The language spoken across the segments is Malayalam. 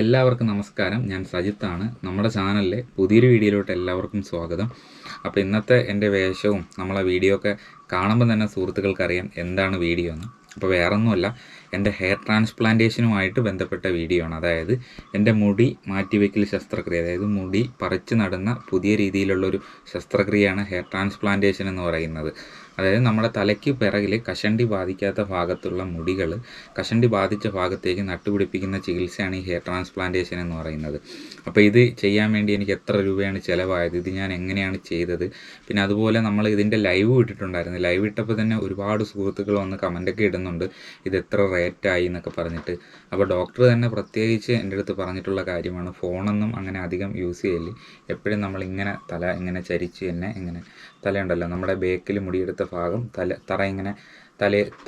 എല്ലാവർക്കും നമസ്കാരം. ഞാൻ സജിത്താണ്. നമ്മുടെ ചാനലിലെ പുതിയൊരു വീഡിയോയിലോട്ട് എല്ലാവർക്കും സ്വാഗതം. അപ്പോൾ ഇന്നത്തെ എൻ്റെ വേഷവും നമ്മളെ വീഡിയോ ഒക്കെ കാണുമ്പോൾ തന്നെ സുഹൃത്തുക്കൾക്കറിയാം എന്താണ് വീഡിയോ എന്ന്. അപ്പോൾ വേറൊന്നുമല്ല, എൻ്റെ ഹെയർ ട്രാൻസ്പ്ലാന്റേഷനുമായിട്ട് ബന്ധപ്പെട്ട വീഡിയോ ആണ്. അതായത് എൻ്റെ മുടി മാറ്റിവെക്കൽ ശസ്ത്രക്രിയ, അതായത് മുടി പറിച്ചു നടുന്ന പുതിയ രീതിയിലുള്ളൊരു ശസ്ത്രക്രിയയാണ് ഹെയർ ട്രാൻസ്പ്ലാന്റേഷൻ എന്ന് പറയുന്നത്. അതായത് നമ്മുടെ തലയ്ക്ക് പിറകിൽ കഷണ്ടി ബാധിക്കാത്ത ഭാഗത്തുള്ള മുടികൾ കഷണ്ടി ബാധിച്ച ഭാഗത്തേക്ക് നട്ടുപിടിപ്പിക്കുന്ന ചികിത്സയാണ് ഈ ഹെയർ ട്രാൻസ്പ്ലാന്റേഷൻ എന്ന് പറയുന്നത്. അപ്പോൾ ഇത് ചെയ്യാൻ വേണ്ടി എനിക്ക് എത്ര രൂപയാണ് ചിലവായത്, ഇത് ഞാൻ എങ്ങനെയാണ് ചെയ്തത്, പിന്നെ അതുപോലെ നമ്മൾ ഇതിൻ്റെ ലൈവ് ഇട്ടിട്ടുണ്ടായിരുന്നു. ലൈവ് ഇട്ടപ്പോൾ തന്നെ ഒരുപാട് സുഹൃത്തുക്കൾ വന്ന് കമൻ്റൊക്കെ ഇടുന്നുണ്ട്, ഇത് എത്ര റേറ്റായി എന്നൊക്കെ പറഞ്ഞിട്ട്. അപ്പോൾ ഡോക്ടർ തന്നെ പ്രത്യേകിച്ച് എൻ്റെ അടുത്ത് പറഞ്ഞിട്ടുള്ള കാര്യമാണ്, ഫോണൊന്നും അങ്ങനെ അധികം യൂസ് ചെയ്യില്ല, എപ്പോഴും നമ്മളിങ്ങനെ തല ഇങ്ങനെ ചരിച്ച് തന്നെ ഇങ്ങനെ തലയുണ്ടല്ലോ നമ്മുടെ ബേക്കിൽ മുടിയെടുത്ത ഭാഗം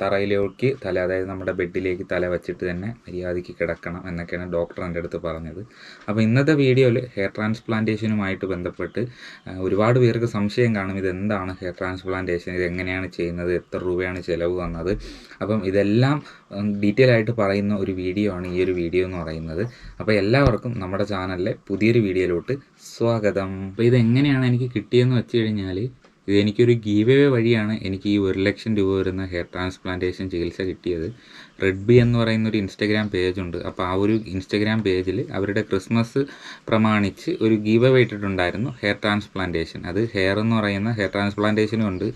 തറയിലേക്ക് അതായത് നമ്മുടെ ബെഡിലേക്ക് തല വച്ചിട്ട് തന്നെ മര്യാദയ്ക്ക് കിടക്കണം എന്നൊക്കെയാണ് ഡോക്ടർ എൻ്റെ അടുത്ത് പറഞ്ഞത്. അപ്പോൾ ഇന്നത്തെ വീഡിയോയിൽ ഹെയർ ട്രാൻസ്പ്ലാന്റേഷനുമായിട്ട് ബന്ധപ്പെട്ട് ഒരുപാട് പേർക്ക് സംശയം കാണും, ഇതെന്താണ് ഹെയർ ട്രാൻസ്പ്ലാന്റേഷൻ, ഇതെങ്ങനെയാണ് ചെയ്യുന്നത്, എത്ര രൂപയാണ് ചിലവ് വന്നത്. അപ്പം ഇതെല്ലാം ഡീറ്റെയിൽ ആയിട്ട് പറയുന്ന ഒരു വീഡിയോ ആണ് ഈ ഒരു വീഡിയോ എന്ന് പറയുന്നത്. അപ്പോൾ എല്ലാവർക്കും നമ്മുടെ ചാനലിലെ പുതിയൊരു വീഡിയോയിലോട്ട് സ്വാഗതം. അപ്പോൾ ഇതെങ്ങനെയാണ് എനിക്ക് കിട്ടിയെന്ന് വെച്ച് കഴിഞ്ഞാൽ, ഇതെനിക്കൊരു ഗീവ് അവേ വഴിയാണ് എനിക്ക് ഈ 1,00,000 രൂപ വരുന്ന ഹെയർ ട്രാൻസ്പ്ലാന്റേഷൻ ചികിത്സ കിട്ടിയത്. റെഡ് ബി എന്ന് പറയുന്നൊരു ഇൻസ്റ്റഗ്രാം പേജുണ്ട്. അപ്പോൾ ആ ഒരു ഇൻസ്റ്റഗ്രാം പേജിൽ അവരുടെ ക്രിസ്മസ് പ്രമാണിച്ച് ഒരു ഗീവ് അവേ ഇട്ടിട്ടുണ്ടായിരുന്നു, ഹെയർ ട്രാൻസ്പ്ലാന്റേഷൻ. അത് ഹെയർ എന്ന് പറയുന്ന ഹെയർ ട്രാൻസ്പ്ലാന്റേഷനും ഉണ്ട്,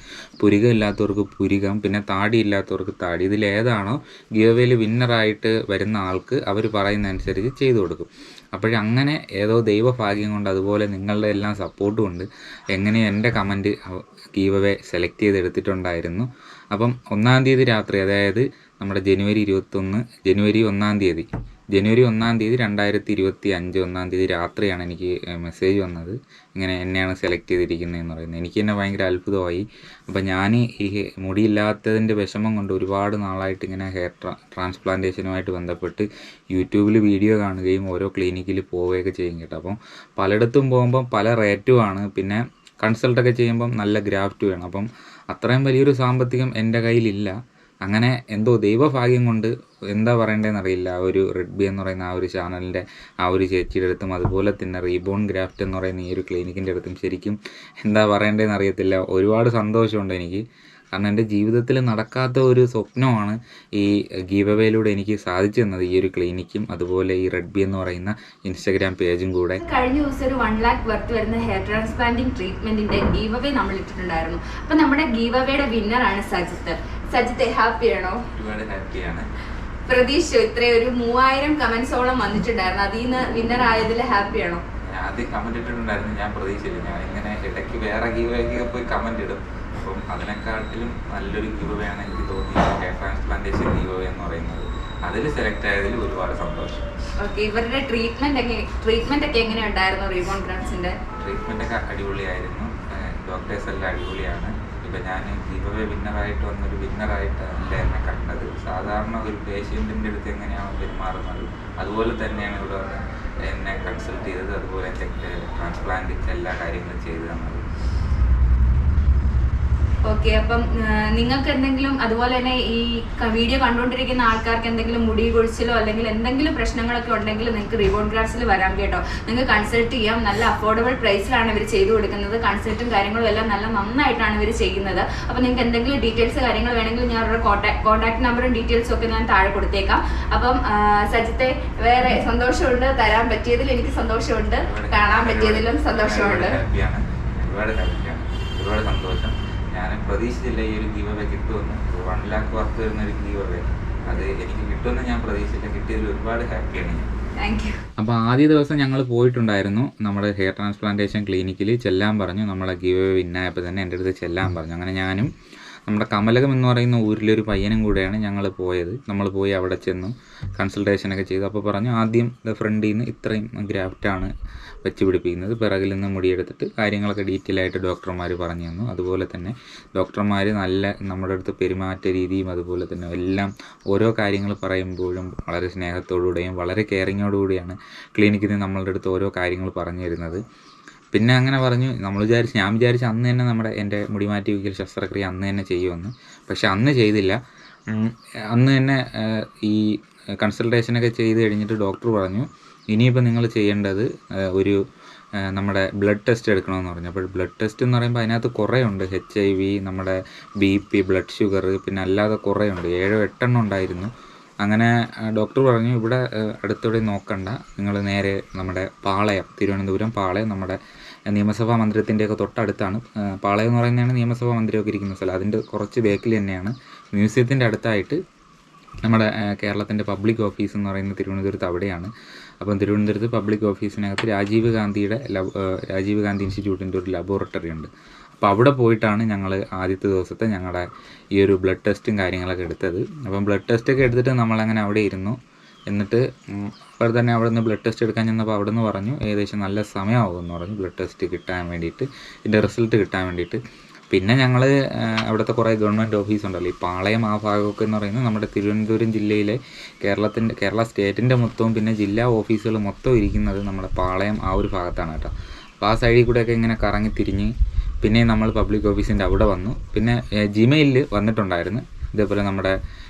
പുരികം ഇല്ലാത്തവർക്ക് പുരികം, പിന്നെ താടി ഇല്ലാത്തവർക്ക് താടി. ഇതിലേതാണോ ഗീവ് അവേയിൽ വിന്നറായിട്ട് വരുന്ന ആൾക്ക് അവർ പറയുന്ന അനുസരിച്ച് ചെയ്തു കൊടുക്കും. അപ്പോഴങ്ങനെ ഏതോ ദൈവഭാഗ്യം കൊണ്ട്, അതുപോലെ നിങ്ങളുടെ എല്ലാം സപ്പോർട്ടും കൊണ്ട് എങ്ങനെ എൻ്റെ കമൻറ്റ് ഗീവ് അവേ സെലക്ട് ചെയ്തെടുത്തിട്ടുണ്ടായിരുന്നു. അപ്പം 1-ാം തീയതി രാത്രി, അതായത് നമ്മുടെ ജനുവരി 1-ാം തീയതി 2025 1-ാം തീയതി രാത്രിയാണ് എനിക്ക് മെസ്സേജ് വന്നത്, ഇങ്ങനെ എന്നെയാണ് സെലക്ട് ചെയ്തിരിക്കുന്നതെന്ന് പറയുന്നത്. എനിക്ക് തന്നെ ഭയങ്കര അത്ഭുതമായി. അപ്പോൾ ഞാൻ ഈ മുടിയില്ലാത്തതിൻ്റെ വിഷമം കൊണ്ട് ഒരുപാട് നാളായിട്ട് ഇങ്ങനെ ഹെയർ ട്രാൻസ്പ്ലാന്റേഷനുമായിട്ട് ബന്ധപ്പെട്ട് യൂട്യൂബിൽ വീഡിയോ കാണുകയും ഓരോ ക്ലിനിക്കിൽ പോവുകയൊക്കെ ചെയ്യും കേട്ടോ. അപ്പം പലയിടത്തും പോകുമ്പം പല റേറ്റുമാണ്, പിന്നെ കൺസൾട്ടൊക്കെ ചെയ്യുമ്പം നല്ല ഗ്രാഫ്റ്റ് വേണം. അപ്പം അത്രയും വലിയൊരു സാമ്പത്തികം എൻ്റെ കയ്യിലില്ല. അങ്ങനെ എന്തോ ദൈവഭാഗ്യം കൊണ്ട് എന്താ പറയേണ്ടതെന്ന് അറിയില്ല, ഒരു റെഡ് ബി എന്ന് പറയുന്ന ആ ഒരു ചാനലിൻ്റെ ആ ഒരു ചേച്ചിയുടെ അടുത്തും, അതുപോലെ തന്നെ റീബോൺ ഗ്രാഫ്റ്റ് എന്ന് പറയുന്ന ഈ ഒരു ക്ലിനിക്കിൻ്റെ അടുത്തും ശരിക്കും എന്താ പറയേണ്ടതെന്ന് അറിയത്തില്ല. ഒരുപാട് സന്തോഷമുണ്ട് എനിക്ക്, കാരണം എൻ്റെ ജീവിതത്തിൽ നടക്കാത്ത ഒരു സ്വപ്നമാണ് ഈ ഗീവ് അവേയിലൂടെ എനിക്ക് സാധിച്ചു തന്നത്, ഈ ഒരു ക്ലിനിക്കും അതുപോലെ ഈ റെഡ് ബി എന്ന് പറയുന്ന ഇൻസ്റ്റഗ്രാം പേജും കൂടെ. കഴിഞ്ഞ ദിവസം ഒരു 1 lakh വർത്ത് വരുന്ന ഹെയർ ട്രാൻസ്പ്ലാന്റിംഗ് ട്രീറ്റ്മെന്റിന്റെ ഗീവ് അവേ നമ്മൾ ഇട്ടിട്ടുണ്ടായിരുന്നു. അപ്പൊ നമ്മുടെ ഗീവ് അവയുടെ വിന്നറാണ് സജിത്ത്. ഹാപ്പിയാണോ? ഒരുപാട് ഹാപ്പിയാണ്. പ്രതീക്ഷ ഇത്രയൊരു 3000 കമന്റ്സോളം വന്നിട്ടുണ്ടായിരുന്നു, അതിൽ നിന്ന് വിന്നർ ആയതിൽ ഹാപ്പിയാണോ? ആദ്യം കമന്റ് ഇട്ടിട്ടുണ്ടായിരുന്നു, ഞാൻ പ്രതീക്ഷിച്ചില്ല. ഞാൻ ഇങ്ങനെ ഇടയ്ക്ക് വേറെ ഗീവ് അവേക്ക് പോയി കമന്റ് ഇടും, അപ്പം അതിനെക്കാട്ടിലും നല്ലൊരു ഗീവ് അവേ ആണ് എനിക്ക് തോന്നിയത് ഹെയർ ട്രാൻസ്പ്ലാന്റേഷൻ ഗീവ് അവേ എന്ന് പറയുന്നത്. അതിൽ സെലക്ട് ആയതിൽ ഒരുപാട് സന്തോഷം. ഓക്കെ, ഇവരുടെ ട്രീറ്റ്മെന്റ് ഒക്കെ എങ്ങനെയുണ്ടായിരുന്നു? റീബോൺ ഗ്രാഫ്റ്റ്സിന്റെ ട്രീറ്റ്മെന്റ് ഒക്കെ അടിപൊളിയായിരുന്നു, ഡോക്ടേഴ്സ് എല്ലാം അടിപൊളിയാണ്. ഇപ്പം ഞാൻ ഗീവ് അവേ വിന്നറായിട്ട് വന്നൊരു വിന്നറായിട്ട് അല്ല എന്നെ കണ്ടത്. സാധാരണ ഒരു പേഷ്യൻറ്റിൻ്റെ അടുത്ത് എങ്ങനെയാണ് പെരുമാറുന്നത് അതുപോലെ തന്നെയാണ് ഇവിടെ വന്ന് എന്നെ കൺസൾട്ട് ചെയ്തത്, അതുപോലെ എൻ്റെ ട്രാൻസ്പ്ലാന്റ് എല്ലാ കാര്യങ്ങളും ചെയ്തു തന്നത്. ഓക്കെ, അപ്പം നിങ്ങൾക്ക് എന്തെങ്കിലും, അതുപോലെ തന്നെ ഈ വീഡിയോ കണ്ടുകൊണ്ടിരിക്കുന്ന ആൾക്കാർക്ക് എന്തെങ്കിലും മുടി കൊഴിച്ചിലോ അല്ലെങ്കിൽ എന്തെങ്കിലും പ്രശ്നങ്ങളൊക്കെ ഉണ്ടെങ്കിൽ നിങ്ങൾക്ക് റീബോൺ ഗ്രാഫ്റ്റ്സിൽ വരാം കേട്ടോ. നിങ്ങൾക്ക് കൺസൾട്ട് ചെയ്യാം. നല്ല അഫോർഡബിൾ പ്രൈസിലാണ് ഇവർ ചെയ്തു കൊടുക്കുന്നത്. കൺസൾട്ടും കാര്യങ്ങളും എല്ലാം നന്നായിട്ടാണ് ഇവർ ചെയ്യുന്നത്. അപ്പോൾ നിങ്ങൾക്ക് എന്തെങ്കിലും ഡീറ്റെയിൽസ് കാര്യങ്ങൾ വേണമെങ്കിൽ ഞാൻ അവരുടെ കോൺടാക്ട് നമ്പറും ഡീറ്റെയിൽസും ഒക്കെ ഞാൻ താഴെ കൊടുത്തേക്കാം. അപ്പം സജിത്തെ, വേറെ സന്തോഷമുണ്ട്, തരാൻ പറ്റിയതിൽ എനിക്ക് സന്തോഷമുണ്ട്, കാണാൻ പറ്റിയതിലും സന്തോഷമുണ്ട്. ഒരുപാട് സന്തോഷം. ഞാൻ പ്രതീക്ഷിച്ചില്ല ഈ ഒരു ഗീവ് അവേ കിട്ടുമെന്ന്. 1 lakh വർത്ത് വരുന്ന ഒരു ഗീവ് അവേ അത് എനിക്ക് കിട്ടുമെന്ന് ഞാൻ പ്രതീക്ഷിച്ചില്ല. കിട്ടിയതിൽ ഒരുപാട് ഹാപ്പിയാണ് ഞാൻ. അപ്പോൾ ആദ്യ ദിവസം ഞങ്ങൾ പോയിട്ടുണ്ടായിരുന്നു നമ്മുടെ ഹെയർ ട്രാൻസ്പ്ലാന്റേഷൻ ക്ലിനിക്കിൽ. ചെല്ലാൻ പറഞ്ഞു, നമ്മളെ ഗീവ് അവേ വിന്നായപ്പോൾ തന്നെ എൻ്റെ അടുത്ത് ചെല്ലാൻ പറഞ്ഞു. അങ്ങനെ ഞാനും നമ്മുടെ കമലകം എന്ന് പറയുന്ന ഊരിലൊരു പയ്യനും കൂടെയാണ് ഞങ്ങൾ പോയത്. നമ്മൾ പോയി അവിടെ ചെന്നു കൺസൾട്ടേഷനൊക്കെ ചെയ്തു. അപ്പോൾ പറഞ്ഞു, ആദ്യം ഫ്രണ്ടിൽ നിന്ന് ഇത്രയും ഗ്രാഫ്റ്റാണ് വെച്ച് പിടിപ്പിക്കുന്നത്, പിറകിൽ നിന്ന് മുടിയെടുത്തിട്ട് കാര്യങ്ങളൊക്കെ ഡീറ്റെയിൽ ആയിട്ട് ഡോക്ടർമാർ പറഞ്ഞു തന്നു. അതുപോലെ തന്നെ ഡോക്ടർമാർ നല്ല നമ്മുടെ അടുത്ത് പെരുമാറ്റ രീതിയും അതുപോലെ തന്നെ എല്ലാം ഓരോ കാര്യങ്ങൾ പറയുമ്പോഴും വളരെ സ്നേഹത്തോടുകൂടെയും വളരെ കെയറിങ്ങോടുകൂടിയാണ് ക്ലിനിക്കിൽ നിന്ന് നമ്മളുടെ അടുത്ത് ഓരോ കാര്യങ്ങൾ പറഞ്ഞു തരുന്നത്. പിന്നെ അങ്ങനെ പറഞ്ഞു, ഞാൻ വിചാരിച്ചു അന്ന് തന്നെ എൻ്റെ മുടി മാറ്റി വയ്ക്കൽ ശസ്ത്രക്രിയ അന്ന് തന്നെ ചെയ്യുമെന്ന്. പക്ഷെ അന്ന് ചെയ്തില്ല. അന്ന് തന്നെ ഈ കൺസൾട്ടേഷനൊക്കെ ചെയ്ത് കഴിഞ്ഞിട്ട് ഡോക്ടർ പറഞ്ഞു, ഇനിയിപ്പോൾ നിങ്ങൾ ചെയ്യേണ്ടത് ഒരു നമ്മുടെ ബ്ലഡ് ടെസ്റ്റ് എടുക്കണമെന്ന് പറഞ്ഞു. അപ്പോൾ ബ്ലഡ് ടെസ്റ്റ് എന്ന് പറയുമ്പോൾ അതിനകത്ത് കുറേ ഉണ്ട്. HIV, നമ്മുടെ BP, ബ്ലഡ് ഷുഗർ, പിന്നെ അല്ലാതെ കുറേ ഉണ്ട്. 7-8 ഉണ്ടായിരുന്നു. അങ്ങനെ ഡോക്ടർ പറഞ്ഞു ഇവിടെ അടുത്തൂടെ നോക്കണ്ട, നിങ്ങൾ നേരെ നമ്മുടെ പാളയം, തിരുവനന്തപുരം പാളയം, നമ്മുടെ നിയമസഭാ മന്ദിരത്തിൻ്റെയൊക്കെ തൊട്ടടുത്താണ്. പാളയം എന്ന് പറയുന്നതാണ് നിയമസഭാ മന്ദിരമൊക്കെ ഇരിക്കുന്ന സ്ഥലം. അതിൻ്റെ കുറച്ച് ബേക്കിൽ തന്നെയാണ്, മ്യൂസിയത്തിൻ്റെ അടുത്തായിട്ട് നമ്മുടെ കേരളത്തിൻ്റെ പബ്ലിക് ഓഫീസ് എന്ന് പറയുന്നത് തിരുവനന്തപുരത്ത് അവിടെയാണ്. അപ്പം തിരുവനന്തപുരത്ത് പബ്ലിക് ഓഫീസിനകത്ത് രാജീവ് ഗാന്ധി ഇൻസ്റ്റിറ്റ്യൂട്ടിൻ്റെ ഒരു ലബോറട്ടറി ഉണ്ട്. അപ്പോൾ അവിടെ പോയിട്ടാണ് ഞങ്ങൾ ആദ്യത്തെ ദിവസത്തെ ഞങ്ങളുടെ ഈ ഒരു ബ്ലഡ് ടെസ്റ്റും കാര്യങ്ങളൊക്കെ എടുത്തത്. അപ്പം ബ്ലഡ് ടെസ്റ്റൊക്കെ എടുത്തിട്ട് നമ്മളങ്ങനെ അവിടെ ഇരുന്നു. എന്നിട്ട് അപ്പോൾ തന്നെ അവിടെ നിന്ന് ബ്ലഡ് ടെസ്റ്റ് എടുക്കാൻ ചെന്നപ്പോൾ അവിടെ നിന്ന് പറഞ്ഞു ഏകദേശം നല്ല സമയമാകുമെന്ന് പറഞ്ഞു ബ്ലഡ് ടെസ്റ്റ് കിട്ടാൻ വേണ്ടിയിട്ട്, ഇതിൻ്റെ റിസൾട്ട് കിട്ടാൻ വേണ്ടിയിട്ട്. പിന്നെ ഞങ്ങൾ അവിടുത്തെ കുറേ ഗവൺമെൻറ് ഓഫീസ് ഉണ്ടല്ലോ, ഈ പാളയം ആ ഭാഗമൊക്കെ എന്ന് പറയുന്നത് നമ്മുടെ തിരുവനന്തപുരം ജില്ലയിലെ കേരള സ്റ്റേറ്റിൻ്റെ മൊത്തവും പിന്നെ ജില്ലാ ഓഫീസുകൾ മൊത്തം ഇരിക്കുന്നത് നമ്മുടെ പാളയം ആ ഒരു ഭാഗത്താണ് കേട്ടോ. അപ്പോൾ ആ സൈഡിൽ കൂടെയൊക്കെ ഇങ്ങനെ കറങ്ങി തിരിഞ്ഞ് പിന്നെ നമ്മൾ പബ്ലിക് ഓഫീസിൻ്റെ അവിടെ വന്നു. പിന്നെ ജിമെയിലിൽ വന്നിട്ടുണ്ടായിരുന്നു ഇതേപോലെ നമ്മുടെ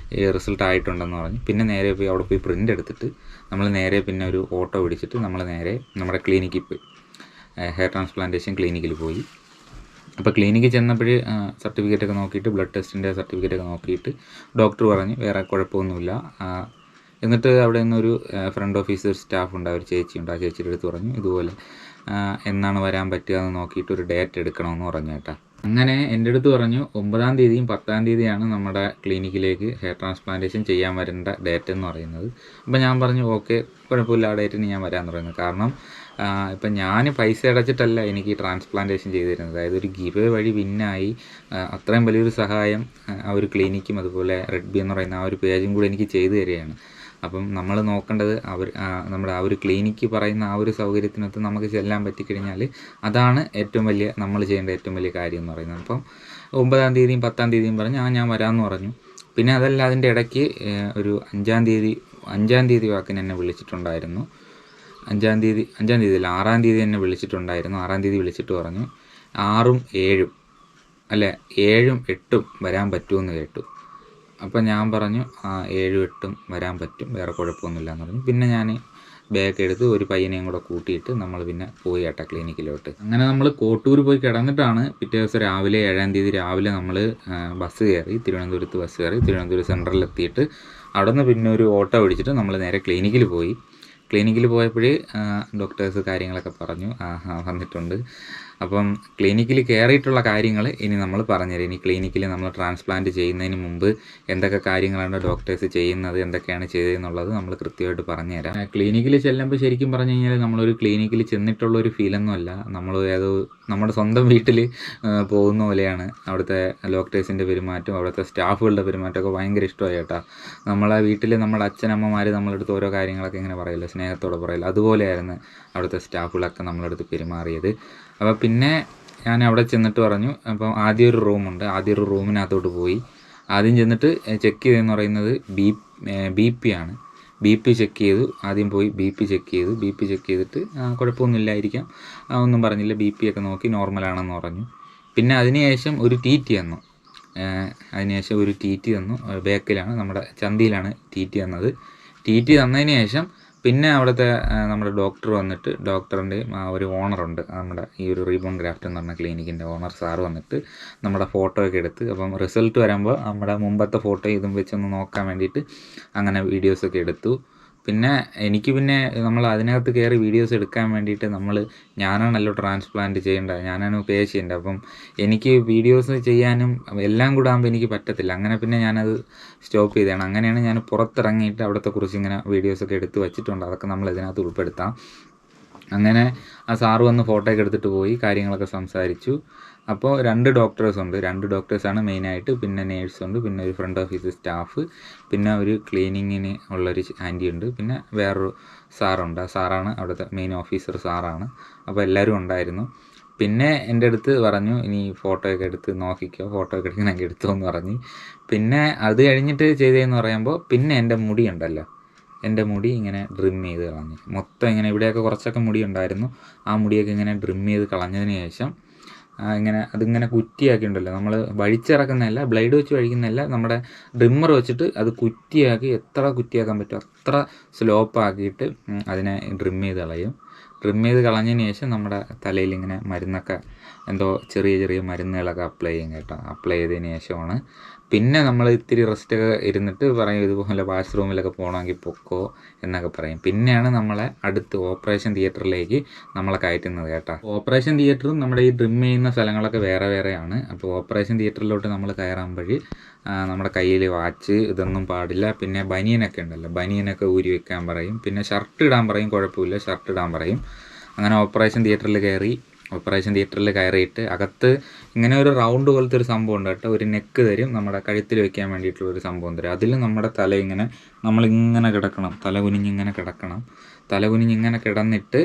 റിസൾട്ട് ആയിട്ടുണ്ടെന്ന് പറഞ്ഞ്. പിന്നെ നേരെ പോയി അവിടെ പോയി പ്രിൻ്റ് എടുത്തിട്ട് നമ്മൾ നേരെ പിന്നെ ഒരു ഓട്ടോ പിടിച്ചിട്ട് നമ്മൾ നേരെ നമ്മുടെ ക്ലിനിക്കിൽ പോയി, ഹെയർ ട്രാൻസ്പ്ലാന്റേഷൻ ക്ലിനിക്കിൽ പോയി. അപ്പോൾ ക്ലിനിക്കിൽ ചെന്നപ്പോൾ സർട്ടിഫിക്കറ്റൊക്കെ നോക്കിയിട്ട്, ബ്ലഡ് ടെസ്റ്റിൻ്റെ സർട്ടിഫിക്കറ്റൊക്കെ നോക്കിയിട്ട് ഡോക്ടർ പറഞ്ഞ് വേറെ കുഴപ്പമൊന്നുമില്ല. എന്നിട്ട് അവിടെ നിന്നൊരു ഫ്രണ്ട് ഓഫീസർ സ്റ്റാഫ് ഉണ്ട്, ഒരു ചേച്ചിയുണ്ട്, ആ ചേച്ചിയുടെ അടുത്ത് പറഞ്ഞു ഇതുപോലെ എന്നാണ് വരാൻ പറ്റുക എന്ന് നോക്കിയിട്ട് ഒരു ഡേറ്റ് എടുക്കണമെന്ന് പറഞ്ഞു കേട്ടോ. അങ്ങനെ എൻ്റെ അടുത്ത് പറഞ്ഞു 9-ാം തീയതിയും 10-ാം തീയതിയാണ് നമ്മുടെ ക്ലിനിക്കിലേക്ക് ഹെയർ ട്രാൻസ്പ്ലാന്റേഷൻ ചെയ്യാൻ വരേണ്ട ഡേറ്റ് എന്ന് പറയുന്നത്. അപ്പോൾ ഞാൻ പറഞ്ഞു ഓക്കെ കുഴപ്പമില്ല, ആ ഡേറ്റിന് ഞാൻ വരാമെന്ന് പറയുന്നത്. കാരണം ഇപ്പം ഞാൻ പൈസ അടച്ചിട്ടല്ല എനിക്ക് ട്രാൻസ്പ്ലാന്റേഷൻ ചെയ്തു തരുന്നത്. അതായത് ഒരു ഗിവ് വഴി വിന്നായി അത്രയും വലിയൊരു സഹായം ആ ഒരു ക്ലിനിക്കും അതുപോലെ റെഡ് ബി എന്ന് പറയുന്ന ആ ഒരു പേജും കൂടി എനിക്ക് ചെയ്തു തരികയാണ്. അപ്പം നമ്മൾ നോക്കേണ്ടത് നമ്മുടെ ആ ഒരു ക്ലിനിക്ക് പറയുന്ന ആ ഒരു സൗകര്യത്തിനകത്ത് നമുക്ക് ചെല്ലാൻ പറ്റിക്കഴിഞ്ഞാൽ അതാണ് ഏറ്റവും വലിയ നമ്മൾ ചെയ്യേണ്ട ഏറ്റവും വലിയ കാര്യം എന്ന് പറയുന്നത്. അപ്പം 9-ാം തീയതിയും 10-ാം തീയതിയും പറഞ്ഞ് ഞാൻ വരാമെന്ന് പറഞ്ഞു. പിന്നെ അതല്ല, അതിൻ്റെ ഇടയ്ക്ക് ഒരു 5-ാം തീയതി വാക്കിന് എന്നെ വിളിച്ചിട്ടുണ്ടായിരുന്നു. 5-ാം തീയതി അല്ല 6-ാം തീയതി എന്നെ വിളിച്ചിട്ടുണ്ടായിരുന്നു. 6-ാം തീയതി വിളിച്ചിട്ട് പറഞ്ഞു 6-ഉം 7-ഉം അല്ല 7-ഉം 8-ഉം വരാൻ പറ്റുമെന്ന് കേട്ടു. അപ്പം ഞാൻ പറഞ്ഞു 7-ഉം 8-ഉം വരാൻ പറ്റും, വേറെ കുഴപ്പമൊന്നുമില്ല എന്ന് പറഞ്ഞു. പിന്നെ ഞാൻ ബാഗ് എടുത്ത് ഒരു പയ്യനെയും കൂടെ കൂട്ടിയിട്ട് നമ്മൾ പിന്നെ പോയി കേട്ടോ ക്ലിനിക്കിലോട്ട്. അങ്ങനെ നമ്മൾ കോട്ടൂർ പോയി കിടന്നിട്ടാണ് പിറ്റേ ദിവസം രാവിലെ 7-ാം തീയതി രാവിലെ നമ്മൾ ബസ് കയറി, തിരുവനന്തപുരത്ത് ബസ് കയറി തിരുവനന്തപുരം സെൻട്രലിലെത്തിയിട്ട് അവിടെ നിന്ന് പിന്നെ ഒരു ഓട്ടോ പിടിച്ചിട്ട് നമ്മൾ നേരെ ക്ലിനിക്കിൽ പോയി. ക്ലിനിക്കിൽ പോയപ്പോൾ ഡോക്ടേഴ്സ് കാര്യങ്ങളൊക്കെ പറഞ്ഞു വന്നിട്ടുണ്ട്. അപ്പം ക്ലിനിക്കിൽ കയറിയിട്ടുള്ള കാര്യങ്ങൾ ഇനി നമ്മൾ പറഞ്ഞുതരാം. ഇനി ക്ലിനിക്കിൽ നമ്മൾ ട്രാൻസ്പ്ലാന്റ് ചെയ്യുന്നതിന് മുമ്പ് എന്തൊക്കെ കാര്യങ്ങളാണ് ഡോക്ടേഴ്സ് ചെയ്യുന്നത്, എന്തൊക്കെയാണ് ചെയ്തതെന്നുള്ളത് നമ്മൾ കൃത്യമായിട്ട് പറഞ്ഞുതരാം. ക്ലിനിക്കിൽ ചെല്ലുമ്പോൾ ശരിക്കും പറഞ്ഞു കഴിഞ്ഞാൽ നമ്മളൊരു ക്ലിനിക്കിൽ ചെന്നിട്ടുള്ള ഒരു ഫീലൊന്നുമല്ല, നമ്മൾ നമ്മുടെ സ്വന്തം വീട്ടിൽ പോകുന്ന പോലെയാണ്. അവിടുത്തെ ഡോക്ടേഴ്സിൻ്റെ പെരുമാറ്റം, അവിടുത്തെ സ്റ്റാഫുകളുടെ പെരുമാറ്റമൊക്കെ ഭയങ്കര ഇഷ്ടമായി കേട്ടോ. നമ്മളെ വീട്ടിൽ നമ്മുടെ അച്ഛനമ്മമാർ നമ്മളടുത്ത് ഓരോ കാര്യങ്ങളൊക്കെ ഇങ്ങനെ പറയില്ല, സ്നേഹത്തോടെ പറയില്ല, അതുപോലെയായിരുന്നു അവിടുത്തെ സ്റ്റാഫുകളൊക്കെ നമ്മളടുത്ത് പെരുമാറിയത്. അപ്പോൾ പിന്നെ ഞാൻ അവിടെ ചെന്നിട്ട് പറഞ്ഞു, അപ്പം ആദ്യം ഒരു റൂമുണ്ട്, ആദ്യം ഒരു റൂമിനകത്തോട്ട് പോയി. ആദ്യം ചെന്നിട്ട് ചെക്ക് ചെയ്തതെന്ന് പറയുന്നത് BP ആണ്. BP ചെക്ക് ചെയ്തു. ആദ്യം പോയി BP ചെക്ക് ചെയ്തു. BP ചെക്ക് ചെയ്തിട്ട് കുഴപ്പമൊന്നുമില്ലായിരിക്കാം, ഒന്നും പറഞ്ഞില്ല, BP ഒക്കെ നോക്കി നോർമലാണെന്ന് പറഞ്ഞു. പിന്നെ അതിനുശേഷം ഒരു TT തന്നു. ബേക്കിലാണ്, നമ്മുടെ ചന്തിയിലാണ് TT തന്നത്. TT തന്നതിന് ശേഷം പിന്നെ അവിടുത്തെ നമ്മുടെ ഡോക്ടർ വന്നിട്ട്, ഡോക്ടറിൻ്റെ ഒരു ഓണറുണ്ട്, നമ്മുടെ ഈ ഒരു റീബോൺ ഗ്രാഫ്റ്റ് എന്ന് പറഞ്ഞ ക്ലിനിക്കിൻ്റെ ഓണർ സാറ് വന്നിട്ട് നമ്മുടെ ഫോട്ടോ ഒക്കെ എടുത്ത്, അപ്പം റിസൾട്ട് വരുമ്പോൾ നമ്മുടെ മുമ്പത്തെ ഫോട്ടോ ഇതും വെച്ചൊന്ന് നോക്കാൻ വേണ്ടിയിട്ട് അങ്ങനെ വീഡിയോസൊക്കെ എടുത്തു. പിന്നെ എനിക്ക് നമ്മൾ അതിനകത്ത് കയറി വീഡിയോസ് എടുക്കാൻ വേണ്ടിയിട്ട് ഞാനാണല്ലോ ട്രാൻസ്പ്ലാന്റ് ചെയ്യേണ്ടത്, ഞാനാണ് പേ ചെയ്യേണ്ടത്. അപ്പം എനിക്ക് വീഡിയോസ് ചെയ്യാനും എല്ലാം കൂടെ ആകുമ്പോൾ എനിക്ക് പറ്റത്തില്ല. അങ്ങനെ പിന്നെ ഞാനത് സ്റ്റോപ്പ് ചെയ്തതാണ്. അങ്ങനെയാണ് ഞാൻ പുറത്തിറങ്ങിയിട്ട് അവിടുത്തെ കുറിച്ച് ഇങ്ങനെ വീഡിയോസൊക്കെ എടുത്ത് വെച്ചിട്ടുണ്ട്, അതൊക്കെ നമ്മൾ ഇതിനകത്ത് ഉൾപ്പെടുത്താം. അങ്ങനെ ആ സാറ് വന്ന് ഫോട്ടോ ഒക്കെ എടുത്തിട്ട് പോയി, കാര്യങ്ങളൊക്കെ സംസാരിച്ചു. അപ്പോൾ 2 ഡോക്ടേഴ്സ് ഉണ്ട്, 2 ഡോക്ടേഴ്സാണ് മെയിനായിട്ട്. പിന്നെ നേഴ്സുണ്ട്, പിന്നെ ഒരു ഫ്രണ്ട് ഓഫീസ് സ്റ്റാഫ്, പിന്നെ ഒരു ക്ലീനിങ്ങിന് ഉള്ളൊരു ആൻറ്റി ഉണ്ട്, പിന്നെ വേറൊരു സാറുണ്ട്. ആ സാറാണ് അവിടുത്തെ മെയിൻ ഓഫീസർ സാറാണ്. അപ്പോൾ എല്ലാവരും ഉണ്ടായിരുന്നു. പിന്നെ എൻ്റെ അടുത്ത് പറഞ്ഞു ഇനി ഫോട്ടോ ഒക്കെ എടുത്ത് നോക്കിക്കോ, ഫോട്ടോ ഒക്കെ എടുക്കണമെങ്കിൽ എടുത്തോ എന്ന് പറഞ്ഞ്. പിന്നെ അത് കഴിഞ്ഞിട്ട് ചെയ്തതെന്ന് പറയുമ്പോൾ പിന്നെ എൻ്റെ മുടി ഉണ്ടല്ലോ, എൻ്റെ മുടി ഇങ്ങനെ ഡ്രിം ചെയ്ത് കളഞ്ഞു. മൊത്തം ഇങ്ങനെ ഇവിടെയൊക്കെ കുറച്ചൊക്കെ മുടി ഉണ്ടായിരുന്നു, ആ മുടിയൊക്കെ ഇങ്ങനെ ഡ്രിം ചെയ്ത് കളഞ്ഞതിന് ശേഷം അതിങ്ങനെ കുറ്റിയാക്കി ഉണ്ടല്ലോ, നമ്മൾ വഴിച്ചിറക്കുന്നതല്ല, ബ്ലേഡ് വെച്ച് വഴിക്കുന്നതല്ല, നമ്മുടെ ഡ്രിമ്മർ വെച്ചിട്ട് അത് കുറ്റിയാക്കി, എത്ര കുറ്റിയാക്കാൻ പറ്റുമോ അത്ര സ്ലോപ്പാക്കിയിട്ട് അതിനെ ട്രിം ചെയ്ത് കളയും. ട്രിം ചെയ്ത് കളഞ്ഞതിന് ശേഷം നമ്മുടെ തലയിൽ ഇങ്ങനെ മരുന്നൊക്കെ എന്തോ ചെറിയ ചെറിയ മരുന്നുകളൊക്കെ അപ്ലൈ ചെയ്യും കേട്ടോ. അപ്ലൈ ചെയ്തതിന് ശേഷമാണ് പിന്നെ നമ്മൾ ഇത്തിരി റെസ്റ്റൊക്കെ ഇരുന്നിട്ട് പറയും ഇതുപോലെ വാഷ്റൂമിലൊക്കെ പോകണമെങ്കിൽ പൊക്കോ എന്നൊക്കെ പറയും. പിന്നെയാണ് നമ്മളെ അടുത്ത് ഓപ്പറേഷൻ തിയേറ്ററിലേക്ക് നമ്മളെ കയറ്റുന്നത് കേട്ടോ. ഓപ്പറേഷൻ തിയേറ്ററും നമ്മുടെ ഈ ഡ്രിം ചെയ്യുന്ന സ്ഥലങ്ങളൊക്കെ വേറെ വേറെയാണ്. അപ്പോൾ ഓപ്പറേഷൻ തിയേറ്ററിലോട്ട് നമ്മൾ കയറുമ്പോൾ നമ്മുടെ കയ്യിൽ വാച്ച് ഇതൊന്നും പാടില്ല. പിന്നെ ബനിയനൊക്കെ ഉണ്ടല്ലോ, ബനിയനൊക്കെ ഊരി വെക്കാൻ പറയും. പിന്നെ ഷർട്ട് ഇടാൻ പറയും, കുഴപ്പമില്ല ഷർട്ട് ഇടാൻ പറയും. അങ്ങനെ ഓപ്പറേഷൻ തിയേറ്ററിൽ കയറിയിട്ട് അകത്ത് ഇങ്ങനെ ഒരു റൗണ്ട് പോലത്തെ ഒരു സംഭവം ഉണ്ട് കേട്ടോ. ഒരു നെക്ക് തരും, നമ്മുടെ കഴുത്തിൽ വെക്കാൻ വേണ്ടിയിട്ടുള്ളൊരു സംഭവം തരും. അതിൽ നമ്മുടെ തല ഇങ്ങനെ നമ്മളിങ്ങനെ കിടക്കണം, തല കുനിഞ്ഞിങ്ങനെ കിടന്നിട്ട്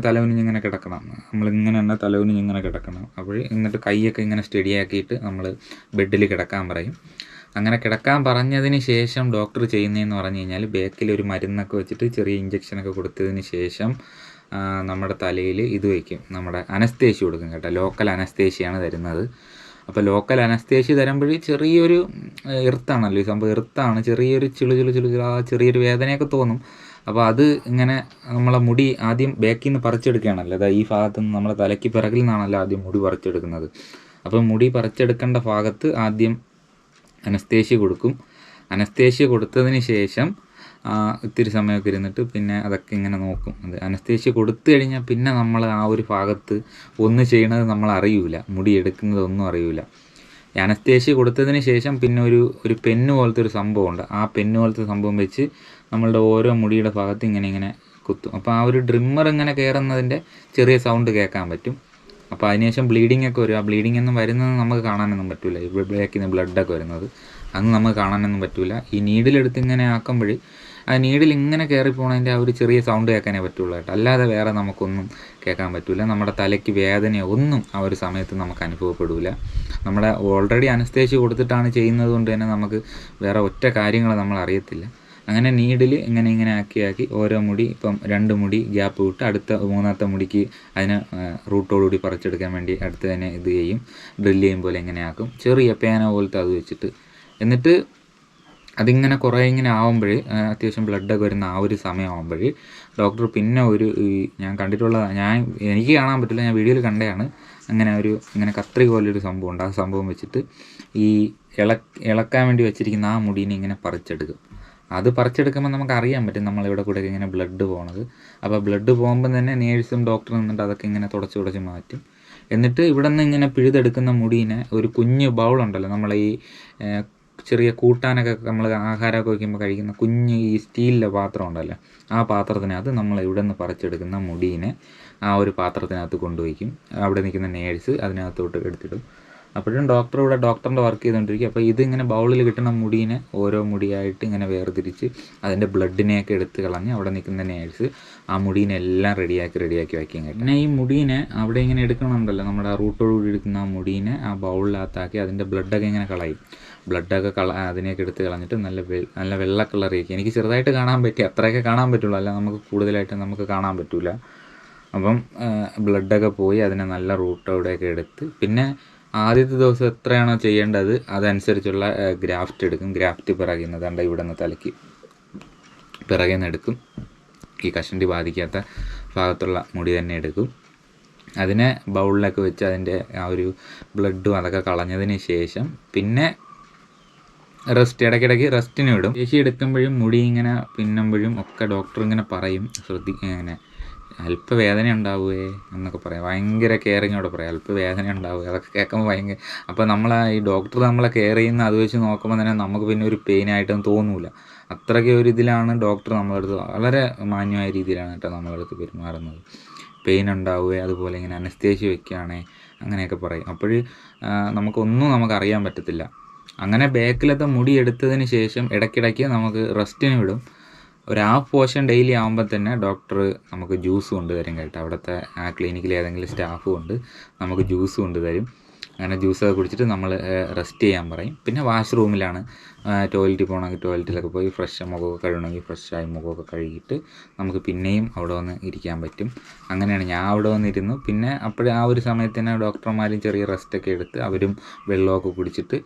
തലകുനിഞ്ഞിങ്ങനെ കിടക്കണം. നമ്മളിങ്ങനെ തന്നെ തലകുനിഞ്ഞിങ്ങനെ കിടക്കണം. എന്നിട്ട് കൈയൊക്കെ ഇങ്ങനെ സ്റ്റഡിയാക്കിയിട്ട് നമ്മൾ ബെഡിൽ കിടക്കാൻ പറയും. അങ്ങനെ കിടക്കാൻ പറഞ്ഞതിന് ശേഷം ഡോക്ടർ ചെയ്യുന്നതെന്ന് പറഞ്ഞു കഴിഞ്ഞാൽ ബാക്കിൽ ഒരു മരുന്നൊക്കെ വെച്ചിട്ട് ചെറിയ ഇഞ്ചക്ഷനൊക്കെ കൊടുത്തതിന് ശേഷം നമ്മുടെ തലയിൽ ഇത് വയ്ക്കും, നമ്മുടെ അനസ്തേഷ്യ കൊടുക്കും കേട്ടോ. ലോക്കൽ അനസ്തേഷ്യയാണ് തരുന്നത്. അപ്പോൾ ലോക്കൽ അനസ്തേഷ്യ തരുമ്പോൾ ചെറിയൊരു എർത്താണല്ലോ ഈ സംഭവം, എർത്താണ്, ചെറിയൊരു ചെറിയൊരു വേദനയൊക്കെ തോന്നും. അപ്പോൾ അത് ഇങ്ങനെ നമ്മളെ മുടി ആദ്യം ബാക്കിൽ നിന്ന് പറിച്ചെടുക്കുകയാണല്ലോ. അതായത് ഈ ഭാഗത്ത് നിന്ന് നമ്മളെ തലയ്ക്ക് പിറകിൽ നിന്നാണല്ലോ ആദ്യം മുടി പറിച്ചെടുക്കുന്നത്. അപ്പോൾ മുടി പറിച്ചെടുക്കേണ്ട ഭാഗത്ത് ആദ്യം അനസ്തേഷ്യ കൊടുക്കും. അനസ്തേഷ്യ കൊടുത്തതിന് ശേഷം ഇത്തിരി സമയമൊക്കെ ഇരുന്നിട്ട് പിന്നെ അതൊക്കെ ഇങ്ങനെ നോക്കും. അത് അനസ്തേഷ്യ കൊടുത്തു കഴിഞ്ഞാൽ പിന്നെ നമ്മൾ ആ ഒരു ഭാഗത്ത് ഒന്ന് ചെയ്യണത് നമ്മൾ അറിയൂല, മുടി എടുക്കുന്നതൊന്നും അറിയൂല. ഈ അനസ്തേഷ്യ കൊടുത്തതിന് ശേഷം പിന്നെ ഒരു പെന്ന് പോലത്തെ ഒരു സംഭവമുണ്ട്. ആ പെന്ന് പോലത്തെ സംഭവം വെച്ച് നമ്മളുടെ ഓരോ മുടിയുടെ ഭാഗത്ത് ഇങ്ങനെ കുത്തും. അപ്പോൾ ആ ഒരു ഡ്രിമ്മർ ഇങ്ങനെ കയറുന്നതിൻ്റെ ചെറിയ സൗണ്ട് കേൾക്കാൻ പറ്റും. അപ്പോൾ അതിനുശേഷം ബ്ലീഡിംഗ് ഒക്കെ വരും. ആ ബ്ലീഡിംഗ് ഒന്നും വരുന്നത് നമുക്ക് കാണാനൊന്നും പറ്റില്ല. ഈ ബാക്കിൽ നിന്ന് ബ്ലഡൊക്കെ വരുന്നത് അതൊന്നും നമുക്ക് കാണാനൊന്നും പറ്റില്ല. ഈ നീഡിലെടുത്ത് ഇങ്ങനെ ആക്കുമ്പോൾ ആ നീഡിൽ ഇങ്ങനെ കയറിപ്പോണതിൻ്റെ ആ ഒരു ചെറിയ സൗണ്ട് കേൾക്കാനേ പറ്റുള്ളൂ കേട്ടോ. അല്ലാതെ വേറെ നമുക്കൊന്നും കേൾക്കാൻ പറ്റില്ല. നമ്മുടെ തലയ്ക്ക് വേദനയോ ഒന്നും ആ ഒരു സമയത്ത് നമുക്ക് അനുഭവപ്പെടില്ല. നമ്മുടെ ഓൾറെഡി അനസ്തേഷ്യ കൊടുത്തിട്ടാണ് ചെയ്യുന്നത് കൊണ്ട് തന്നെ നമുക്ക് വേറെ ഒറ്റ കാര്യങ്ങൾ നമ്മൾ അറിയത്തില്ല. അങ്ങനെ നീഡിൽ ഇങ്ങനെ ആക്കി ഓരോ മുടി, ഇപ്പം 2 മുടി ഗ്യാപ്പ് വിട്ട് അടുത്ത 3ാമത്തെ മുടിക്ക് അതിനെ റൂട്ടോടുകൂടി പറിച്ചെടുക്കാൻ വേണ്ടി അടുത്ത് തന്നെ ഇത് ചെയ്യും, ഡ്രില്ല് ചെയ്യും പോലെ ഇങ്ങനെ ആക്കും. ചെറിയ പേന പോലത്തെ അത് വെച്ചിട്ട്. എന്നിട്ട് അതിങ്ങനെ കുറേ ഇങ്ങനെ ആവുമ്പോൾ അത്യാവശ്യം ബ്ലഡൊക്കെ വരുന്ന ആ ഒരു സമയമാകുമ്പോൾ ഡോക്ടർ പിന്നെ ഞാൻ കണ്ടിട്ടുള്ളതാണ്, എനിക്ക് കാണാൻ പറ്റില്ല, ഞാൻ വീഡിയോയിൽ കണ്ടതാണ്. ഇങ്ങനെ കത്രിക പോലൊരു സംഭവമുണ്ട്. ആ സംഭവം വെച്ചിട്ട് ഈ ഇളക്കാൻ വേണ്ടി വെച്ചിരിക്കുന്ന ആ മുടീനെ ഇങ്ങനെ പറിച്ചെടുക്കും. അത് പറിച്ചെടുക്കുമ്പോൾ നമുക്ക് അറിയാൻ പറ്റും നമ്മളിവിടെ കൂടെ ഇങ്ങനെ ബ്ലഡ് പോകണത്. അപ്പോൾ ബ്ലഡ് പോകുമ്പോൾ തന്നെ നേഴ്സും ഡോക്ടറും നിന്നിട്ട് അതൊക്കെ ഇങ്ങനെ തുടച്ച് മാറ്റും. എന്നിട്ട് ഇവിടെ നിന്ന് ഇങ്ങനെ പിഴുതെടുക്കുന്ന മുടീനെ ഒരു കുഞ്ഞ് ബൗളുണ്ടല്ലോ, നമ്മളെ ഈ ചെറിയ കൂട്ടാനൊക്കെ നമ്മൾ ആഹാരമൊക്കെ വയ്ക്കുമ്പോൾ കഴിക്കുന്ന കുഞ്ഞ് ഈ സ്റ്റീലിലെ പാത്രം ഉണ്ടല്ലോ, ആ പാത്രത്തിനകത്ത് നമ്മൾ ഇവിടെ നിന്ന് പറിച്ചെടുക്കുന്ന മുടീനെ ആ ഒരു പാത്രത്തിനകത്ത് കൊണ്ടുവയ്ക്കും. അവിടെ നിൽക്കുന്ന നേഴ്സ് അതിനകത്തോട്ട് എടുത്തിടും. അപ്പോഴും ഡോക്ടറിൻ്റെ വർക്ക് ചെയ്തുകൊണ്ടിരിക്കും. അപ്പോൾ ഇതിങ്ങനെ ബൗളിൽ കിട്ടുന്ന മുടീനെ ഓരോ മുടിയായിട്ട് ഇങ്ങനെ വേർതിരിച്ച് അതിൻ്റെ ബ്ലഡിനെയൊക്കെ എടുത്ത് കളഞ്ഞ് അവിടെ നിൽക്കുന്ന നേഴ്സ് ആ മുടീനെ എല്ലാം റെഡിയാക്കി വയ്ക്കും. പിന്നെ ഈ മുടീനെ അവിടെ ഇങ്ങനെ എടുക്കണമുണ്ടല്ലോ, നമ്മുടെ ആ റൂട്ടോടുകൂടി എടുക്കുന്ന ആ മുടീനെ ആ ബൗളിനകത്താക്കി അതിൻ്റെ ബ്ലഡൊക്കെ ഇങ്ങനെ കളയും. അതിനെയൊക്കെ എടുത്ത് കളഞ്ഞിട്ട് നല്ല വെള്ള കളറിലേക്ക്, എനിക്ക് ചെറുതായിട്ട് കാണാൻ പറ്റി, അത്രയൊക്കെ കാണാൻ പറ്റുള്ളൂ, അല്ല നമുക്ക് കൂടുതലായിട്ട് നമുക്ക് കാണാൻ പറ്റില്ല. അപ്പം ബ്ലഡൊക്കെ പോയി അതിനെ നല്ല റൂട്ടോടെയൊക്കെ എടുത്ത് പിന്നെ ആദ്യത്തെ ദിവസം എത്രയാണോ ചെയ്യേണ്ടത് അതനുസരിച്ചുള്ള ഗ്രാഫ്റ്റ് എടുക്കും. ഗ്രാഫ്റ്റ് പിറകിൽ നിന്ന് ദണ്ട ഇവിടെ നിന്ന് തലയ്ക്ക് പിറകിൽ നിന്ന് എടുക്കും. ഈ കഷണ്ടി ബാധിക്കാത്ത ഭാഗത്തുള്ള മുടി തന്നെ എടുക്കും. അതിനെ ബൗളിലൊക്കെ വെച്ച് അതിൻ്റെ ആ ഒരു ബ്ലഡും അതൊക്കെ കളഞ്ഞതിന് ശേഷം പിന്നെ ഇടയ്ക്കിടയ്ക്ക് റെസ്റ്റിന് വിടും. ശേഷി എടുക്കുമ്പോഴും മുടി ഇങ്ങനെ പിന്നുമ്പോഴും ഒക്കെ ഡോക്ടർ ഇങ്ങനെ പറയും, ഇങ്ങനെ അല്പ വേദന ഉണ്ടാവുകയെ എന്നൊക്കെ പറയാം. ഭയങ്കര കെയറിങ്ങോടെ പറയാം, അല്പ വേദന ഉണ്ടാവുക. അതൊക്കെ കേൾക്കുമ്പോൾ ഭയങ്കര, അപ്പോൾ ഈ ഡോക്ടർ നമ്മളെ കെയർ ചെയ്യുന്ന അത് വെച്ച് നോക്കുമ്പോൾ തന്നെ നമുക്ക് പിന്നെ ഒരു പെയിനായിട്ടൊന്നും തോന്നില്ല. അത്രയ്ക്ക് ഒരു ഇതിലാണ് ഡോക്ടർ നമ്മളടുത്ത് വളരെ മാന്യമായ രീതിയിലാണ് കേട്ടോ നമ്മളടുത്ത് പെരുമാറുന്നത്. പെയിൻ ഉണ്ടാവുക, അതുപോലെ ഇങ്ങനെ അനസ്തേഷ്യ വയ്ക്കുകയാണേ അങ്ങനെയൊക്കെ പറയും. അപ്പോൾ നമുക്ക് അറിയാൻ പറ്റത്തില്ല. അങ്ങനെ ബാക്കിലത്തെ മുടി എടുത്തതിന് ശേഷം ഇടയ്ക്കിടയ്ക്ക് നമുക്ക് റെസ്റ്റിന് വിടും. ഒരു ഹാഫ് പോർഷൻ ഡെയിലി ആകുമ്പോൾ തന്നെ ഡോക്ടർ നമുക്ക് ജ്യൂസ് കൊണ്ടുതരും കേട്ടോ. അവിടുത്തെ ആ ക്ലിനിക്കിൽ ഏതെങ്കിലും സ്റ്റാഫ് കൊണ്ട് നമുക്ക് ജ്യൂസ് കൊണ്ടുതരും. അങ്ങനെ ജ്യൂസൊക്കെ കുടിച്ചിട്ട് നമ്മൾ റെസ്റ്റ് ചെയ്യാൻ പറയും. പിന്നെ വാഷ്റൂമിലാണ് ടോയ്ലറ്റിൽ പോകണമെങ്കിൽ ടോയ്ലറ്റിലൊക്കെ പോയി മുഖമൊക്കെ കഴുകണമെങ്കിൽ ഫ്രഷായി മുഖമൊക്കെ കഴുകിയിട്ട് നമുക്ക് പിന്നെയും അവിടെ വന്ന് ഇരിക്കാൻ പറ്റും. അങ്ങനെയാണ് ഞാൻ അവിടെ വന്നിരുന്നു. പിന്നെ ആ ഒരു സമയത്ത് തന്നെ ഡോക്ടർമാരും ചെറിയ റെസ്റ്റൊക്കെ എടുത്ത് അവരും വെള്ളമൊക്കെ കുടിച്ചിട്ട്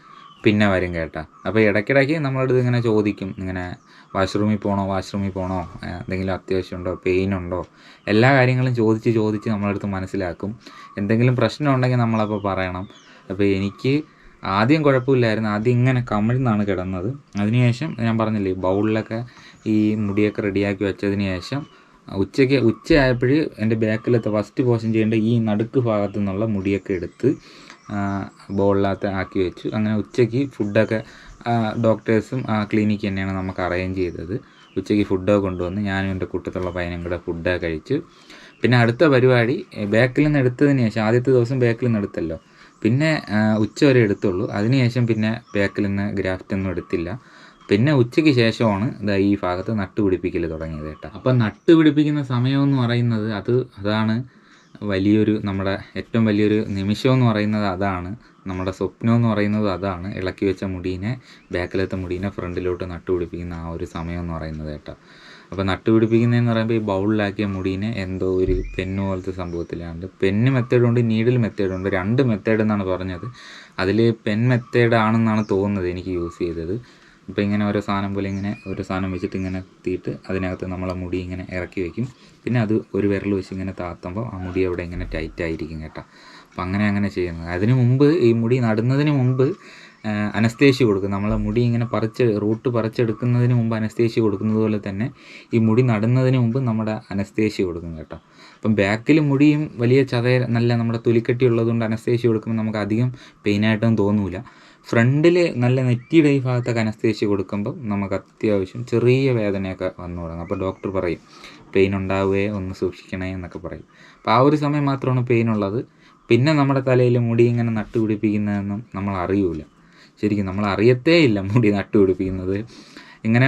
പിന്നെ വരും കേട്ടോ. അപ്പോൾ ഇടയ്ക്കിടയ്ക്ക് നമ്മളടുത്ത് ഇങ്ങനെ ചോദിക്കും, ഇങ്ങനെ വാഷ്റൂമിൽ പോകണോ, എന്തെങ്കിലും അത്യാവശ്യമുണ്ടോ, പെയിനുണ്ടോ, എല്ലാ കാര്യങ്ങളും ചോദിച്ച് നമ്മളടുത്ത് മനസ്സിലാക്കും. എന്തെങ്കിലും പ്രശ്നം ഉണ്ടെങ്കിൽ നമ്മളപ്പോൾ പറയണം. അപ്പോൾ എനിക്ക് ആദ്യം കുഴപ്പമില്ലായിരുന്നു, ആദ്യം ഇങ്ങനെ കമിഴ്ന്നാണ് കിടന്നത്. അതിനുശേഷം ഞാൻ പറഞ്ഞില്ലേ, ബൗളിലൊക്കെ ഈ മുടിയൊക്കെ റെഡിയാക്കി വെച്ചതിന് ശേഷം ഉച്ചയായപ്പോൾ എൻ്റെ ബാക്കിലത്തെ ഫസ്റ്റ് പോർഷൻ ചെയ്യേണ്ട ഈ നടുക്ക് ഭാഗത്തു നിന്നുള്ള മുടിയൊക്കെ എടുത്ത് ബോളിനകത്ത് ആക്കി വെച്ചു. അങ്ങനെ ഉച്ചയ്ക്ക് ഫുഡൊക്കെ ഡോക്ടേഴ്സും ക്ലിനിക്ക് തന്നെയാണ് നമുക്ക് അറേഞ്ച് ചെയ്തത്. ഉച്ചയ്ക്ക് ഫുഡൊക്കെ കൊണ്ടുവന്ന് ഞാനും എൻ്റെ കൂട്ടത്തുള്ള പയ്യനും കൂടെ ഫുഡൊക്കെ കഴിച്ചു. പിന്നെ അടുത്ത പരിപാടി ബാക്കിൽ നിന്ന് എടുത്തതിന് ശേഷം, ആദ്യത്തെ ദിവസം ബാക്കിൽ നിന്ന് എടുത്തല്ലോ, പിന്നെ ഉച്ച വരെ എടുത്തുള്ളൂ. അതിനുശേഷം പിന്നെ ബാക്കിൽ നിന്ന് ഗ്രാഫ്റ്റൊന്നും എടുത്തില്ല. പിന്നെ ഉച്ചയ്ക്ക് ശേഷമാണ് ഈ ഭാഗത്ത് നട്ടുപിടിപ്പിക്കൽ തുടങ്ങിയത് കേട്ടോ. അപ്പം നട്ടുപിടിപ്പിക്കുന്ന സമയമെന്ന് പറയുന്നത് അതാണ് നമ്മുടെ ഏറ്റവും വലിയൊരു നിമിഷം എന്ന് പറയുന്നത് അതാണ്. നമ്മുടെ സ്വപ്നം എന്ന് പറയുന്നത് അതാണ്. ഇളക്കി വെച്ച മുടീനെ, ബാക്കിലത്തെ മുടീനെ ഫ്രണ്ടിലോട്ട് നട്ടുപിടിപ്പിക്കുന്ന ആ ഒരു സമയം എന്ന് പറയുന്നത് കേട്ടോ. അപ്പോൾ നട്ടുപിടിപ്പിക്കുന്നതെന്ന് പറയുമ്പോൾ ഈ ബൗളിലാക്കിയ മുടീനെ എന്തോ ഒരു പെന്ന് പോലത്തെ സംഭവത്തിലാണ്. പെന്ന് മെത്തേഡുണ്ട്, നീഡിൽ മെത്തേഡുണ്ട്, 2 മെത്തേഡ് എന്നാണ് പറഞ്ഞത്. അതിൽ പെൻ മെത്തേഡ് ആണെന്നാണ് തോന്നുന്നത് എനിക്ക് യൂസ് ചെയ്തത്. ഇപ്പോൾ ഇങ്ങനെ ഓരോ സാധനം പോലെ ഇങ്ങനെ ഒരു സാധനം വെച്ചിട്ട് ഇങ്ങനെ കുത്തിയിട്ട് അതിനകത്ത് നമ്മളെ മുടി ഇങ്ങനെ ഇറക്കി വയ്ക്കും. പിന്നെ അത് ഒരു വിരൽ വെച്ച് ഇങ്ങനെ താത്തുമ്പോൾ ആ മുടി അവിടെ ഇങ്ങനെ ടൈറ്റായിരിക്കും കേട്ടോ. അപ്പം അങ്ങനെ ചെയ്യുന്നത്. അതിന് മുമ്പ് ഈ മുടി നടുന്നതിന് മുമ്പ് അനസ്തേഷ്യ കൊടുക്കും. നമ്മളെ മുടി ഇങ്ങനെ റൂട്ട് പറിച്ചെടുക്കുന്നതിന് മുമ്പ് അനസ്തേഷ്യ കൊടുക്കുന്നത് പോലെ തന്നെ ഈ മുടി നടുന്നതിന് മുമ്പ് നമ്മുടെ അനസ്തേഷ്യ കൊടുക്കും കേട്ടോ. അപ്പം ബാക്കിൽ മുടിയും വലിയ നല്ല നമ്മുടെ തൊലിക്കട്ടി ഉള്ളതുകൊണ്ട് അനസ്തേഷ്യ കൊടുക്കുമ്പോൾ നമുക്ക് അധികം പെയിനായിട്ടൊന്നും തോന്നില്ല. ഫ്രണ്ടിൽ നല്ല നെറ്റിയുടെ ഈ ഭാഗത്തൊക്കെ അനസ്തേഷ്യ കൊടുക്കുമ്പോൾ നമുക്ക് അത്യാവശ്യം ചെറിയ വേദനയൊക്കെ വന്നു തുടങ്ങും. അപ്പോൾ ഡോക്ടർ പറയും പെയിൻ ഉണ്ടാവുകയെ ഒന്ന് സൂക്ഷിക്കണേ എന്നൊക്കെ പറയും. അപ്പോൾ ആ ഒരു സമയം മാത്രമാണ് പെയിൻ ഉള്ളത്. പിന്നെ നമ്മുടെ തലയിൽ മുടി ഇങ്ങനെ നട്ടുപിടിപ്പിക്കുന്നതെന്നും നമ്മൾ അറിയൂല. ശരിക്കും നമ്മൾ അറിയത്തേ ഇല്ല മുടി നട്ടുപിടിപ്പിക്കുന്നത്. ഇങ്ങനെ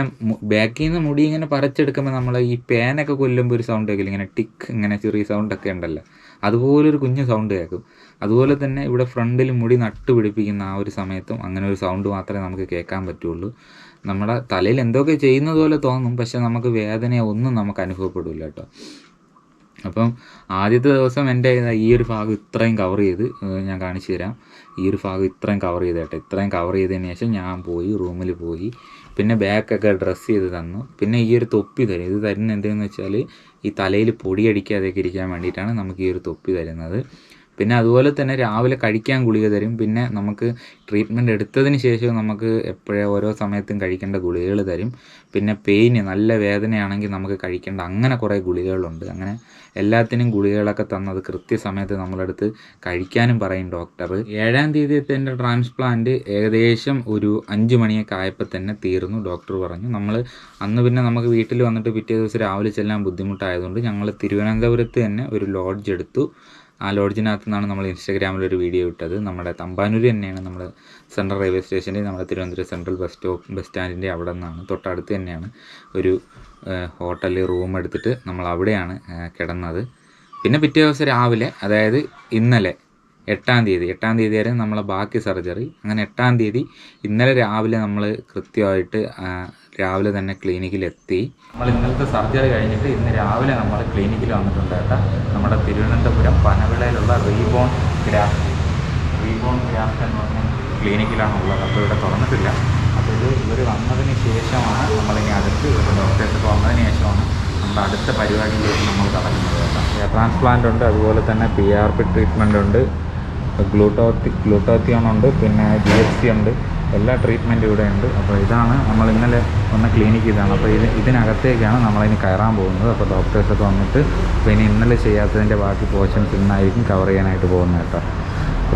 ബാക്കിൽ നിന്ന് മുടി ഇങ്ങനെ പറിച്ചെടുക്കുമ്പോൾ നമ്മൾ ഈ പേനൊക്കെ കൊല്ലുമ്പോൾ ഒരു സൗണ്ട് കേൾക്കില്ല, ഇങ്ങനെ ടിക്ക് ഇങ്ങനെ ചെറിയ സൗണ്ടൊക്കെ ഉണ്ടല്ലോ, അതുപോലൊരു കുഞ്ഞു സൗണ്ട് കേൾക്കും. അതുപോലെ തന്നെ ഇവിടെ ഫ്രണ്ടിൽ മുടി നട്ടുപിടിപ്പിക്കുന്ന ആ ഒരു സമയത്തും അങ്ങനെ ഒരു സൗണ്ട് മാത്രമേ നമുക്ക് കേൾക്കാൻ പറ്റുള്ളൂ. നമ്മുടെ തലയിൽ എന്തൊക്കെ ചെയ്യുന്നത് പോലെ തോന്നും, പക്ഷെ നമുക്ക് വേദനയോ ഒന്നും നമുക്ക് അനുഭവപ്പെടില്ല കേട്ടോ. അപ്പം ആദ്യത്തെ ദിവസം എൻ്റെ ഈ ഒരു ഭാഗം ഇത്രയും കവർ ചെയ്ത് ഞാൻ കാണിച്ചു തരാം. ഈ ഒരു ഭാഗം ഇത്രയും കവർ ചെയ്ത് കേട്ടോ. ഇത്രയും കവർ ചെയ്തതിന് ശേഷം ഞാൻ റൂമിൽ പോയി പിന്നെ ബാക്കൊക്കെ ഡ്രസ്സ് ചെയ്ത് തന്നു. പിന്നെ ഈ ഒരു തൊപ്പി തരും. ഇത് തരുന്നത് എന്തെന്ന് വെച്ചാൽ ഈ തലയിൽ പൊടി അടിക്കാതെയൊക്കെ ഇരിക്കാൻ വേണ്ടിയിട്ടാണ് നമുക്ക് ഈ ഒരു തൊപ്പി തരുന്നത്. പിന്നെ അതുപോലെ തന്നെ രാവിലെ കഴിക്കാൻ ഗുളിക തരും. പിന്നെ നമുക്ക് ട്രീറ്റ്മെൻറ്റ് എടുത്തതിന് ശേഷം നമുക്ക് ഓരോ സമയത്തും കഴിക്കേണ്ട ഗുളികകൾ തരും. പിന്നെ നല്ല വേദനയാണെങ്കിൽ നമുക്ക് കഴിക്കേണ്ട അങ്ങനെ കുറേ ഗുളികകളുണ്ട്. അങ്ങനെ എല്ലാത്തിനും ഗുളികകളൊക്കെ തന്നത് കൃത്യസമയത്ത് നമ്മളടുത്ത് കഴിക്കാനും പറയും ഡോക്ടർ. 7-ാം തീയതിയത്തെ എൻ്റെ ട്രാൻസ്പ്ലാന്റ് ഏകദേശം ഒരു 5 മണിയൊക്കെ ആയപ്പോൾ തന്നെ തീർന്നു. ഡോക്ടർ പറഞ്ഞു അന്ന് പിന്നെ നമുക്ക് വീട്ടിൽ വന്നിട്ട് പിറ്റേ ദിവസം രാവിലെ ചെല്ലാൻ ബുദ്ധിമുട്ടായതുകൊണ്ട് ഞങ്ങൾ തിരുവനന്തപുരത്ത് തന്നെ ഒരു ലോഡ്ജ് എടുത്തു. ആ ലോഡ്ജിനകത്ത് നിന്നാണ് നമ്മൾ ഇൻസ്റ്റാഗ്രാമിലൊരു വീഡിയോ ഇട്ടത്. നമ്മുടെ തമ്പാനൂർ തന്നെയാണ്, നമ്മൾ സെൻട്രൽ റെയിൽവേ സ്റ്റേഷൻ്റെ, നമ്മുടെ തിരുവനന്തപുരം സെൻട്രൽ ബസ് സ്റ്റാൻഡിൻ്റെ അവിടെ നിന്നാണ്, തൊട്ടടുത്ത് തന്നെയാണ് ഒരു ഹോട്ടലിൽ റൂം എടുത്തിട്ട് നമ്മൾ അവിടെയാണ് കിടന്നത്. പിന്നെ പിറ്റേ ദിവസം രാവിലെ, അതായത് ഇന്നലെ 8-ാം തീയതി ആയിരുന്നു നമ്മളെ ബാക്കി സർജറി. അങ്ങനെ 8-ാം തീയതി ഇന്നലെ രാവിലെ നമ്മൾ കൃത്യമായിട്ട് രാവിലെ തന്നെ ക്ലിനിക്കിലെത്തി. നമ്മൾ ഇന്നലത്തെ സർജറി കഴിഞ്ഞിട്ട് ഇന്ന് രാവിലെ നമ്മൾ ക്ലിനിക്കിൽ വന്നിട്ടുണ്ട് കേട്ടോ. നമ്മുടെ തിരുവനന്തപുരം പനവിളയിലുള്ള റീബോൺ ഗ്രാഫ്റ്റ് എന്ന് പറഞ്ഞ ക്ലിനിക്കിലാണ് ഉള്ളത്. അപ്പോൾ ഇവിടെ തുറന്നിട്ടില്ല. അപ്പോൾ ഇവർ വന്നതിന് ശേഷമാണ് നമ്മളിനി അടുത്ത് ഡോക്ടേഴ്സൊക്കെ വന്നതിന് ശേഷമാണ് നമ്മുടെ അടുത്ത പരിപാടിയിലേക്ക് നമ്മൾ കടക്കുന്നത് കേട്ടോ. ഹെയർ ട്രാൻസ്പ്ലാന്റ് ഉണ്ട്, അതുപോലെ തന്നെ PRP ട്രീറ്റ്മെൻ്റ് ഉണ്ട്, ഗ്ലൂട്ടാത്തിയോൺ ഉണ്ട്, പിന്നെ GHC ഉണ്ട്, എല്ലാ ട്രീറ്റ്മെൻറ്റും ഇവിടെ ഉണ്ട്. അപ്പോൾ ഇതാണ് നമ്മൾ ഇന്നലെ വന്ന ക്ലിനിക്ക് ഇതാണ്. അപ്പോൾ ഇതിനകത്തേക്കാണ് നമ്മളിനി കയറാൻ പോകുന്നത്. അപ്പോൾ ഡോക്ടേഴ്സൊക്കെ വന്നിട്ട് അപ്പോൾ ഇനി ഇന്നലെ ചെയ്യാത്തതിൻ്റെ ബാക്കി പോർഷൻസ് ഇന്നായിരിക്കും കവർ ചെയ്യാനായിട്ട് പോകുന്നത് കേട്ടോ.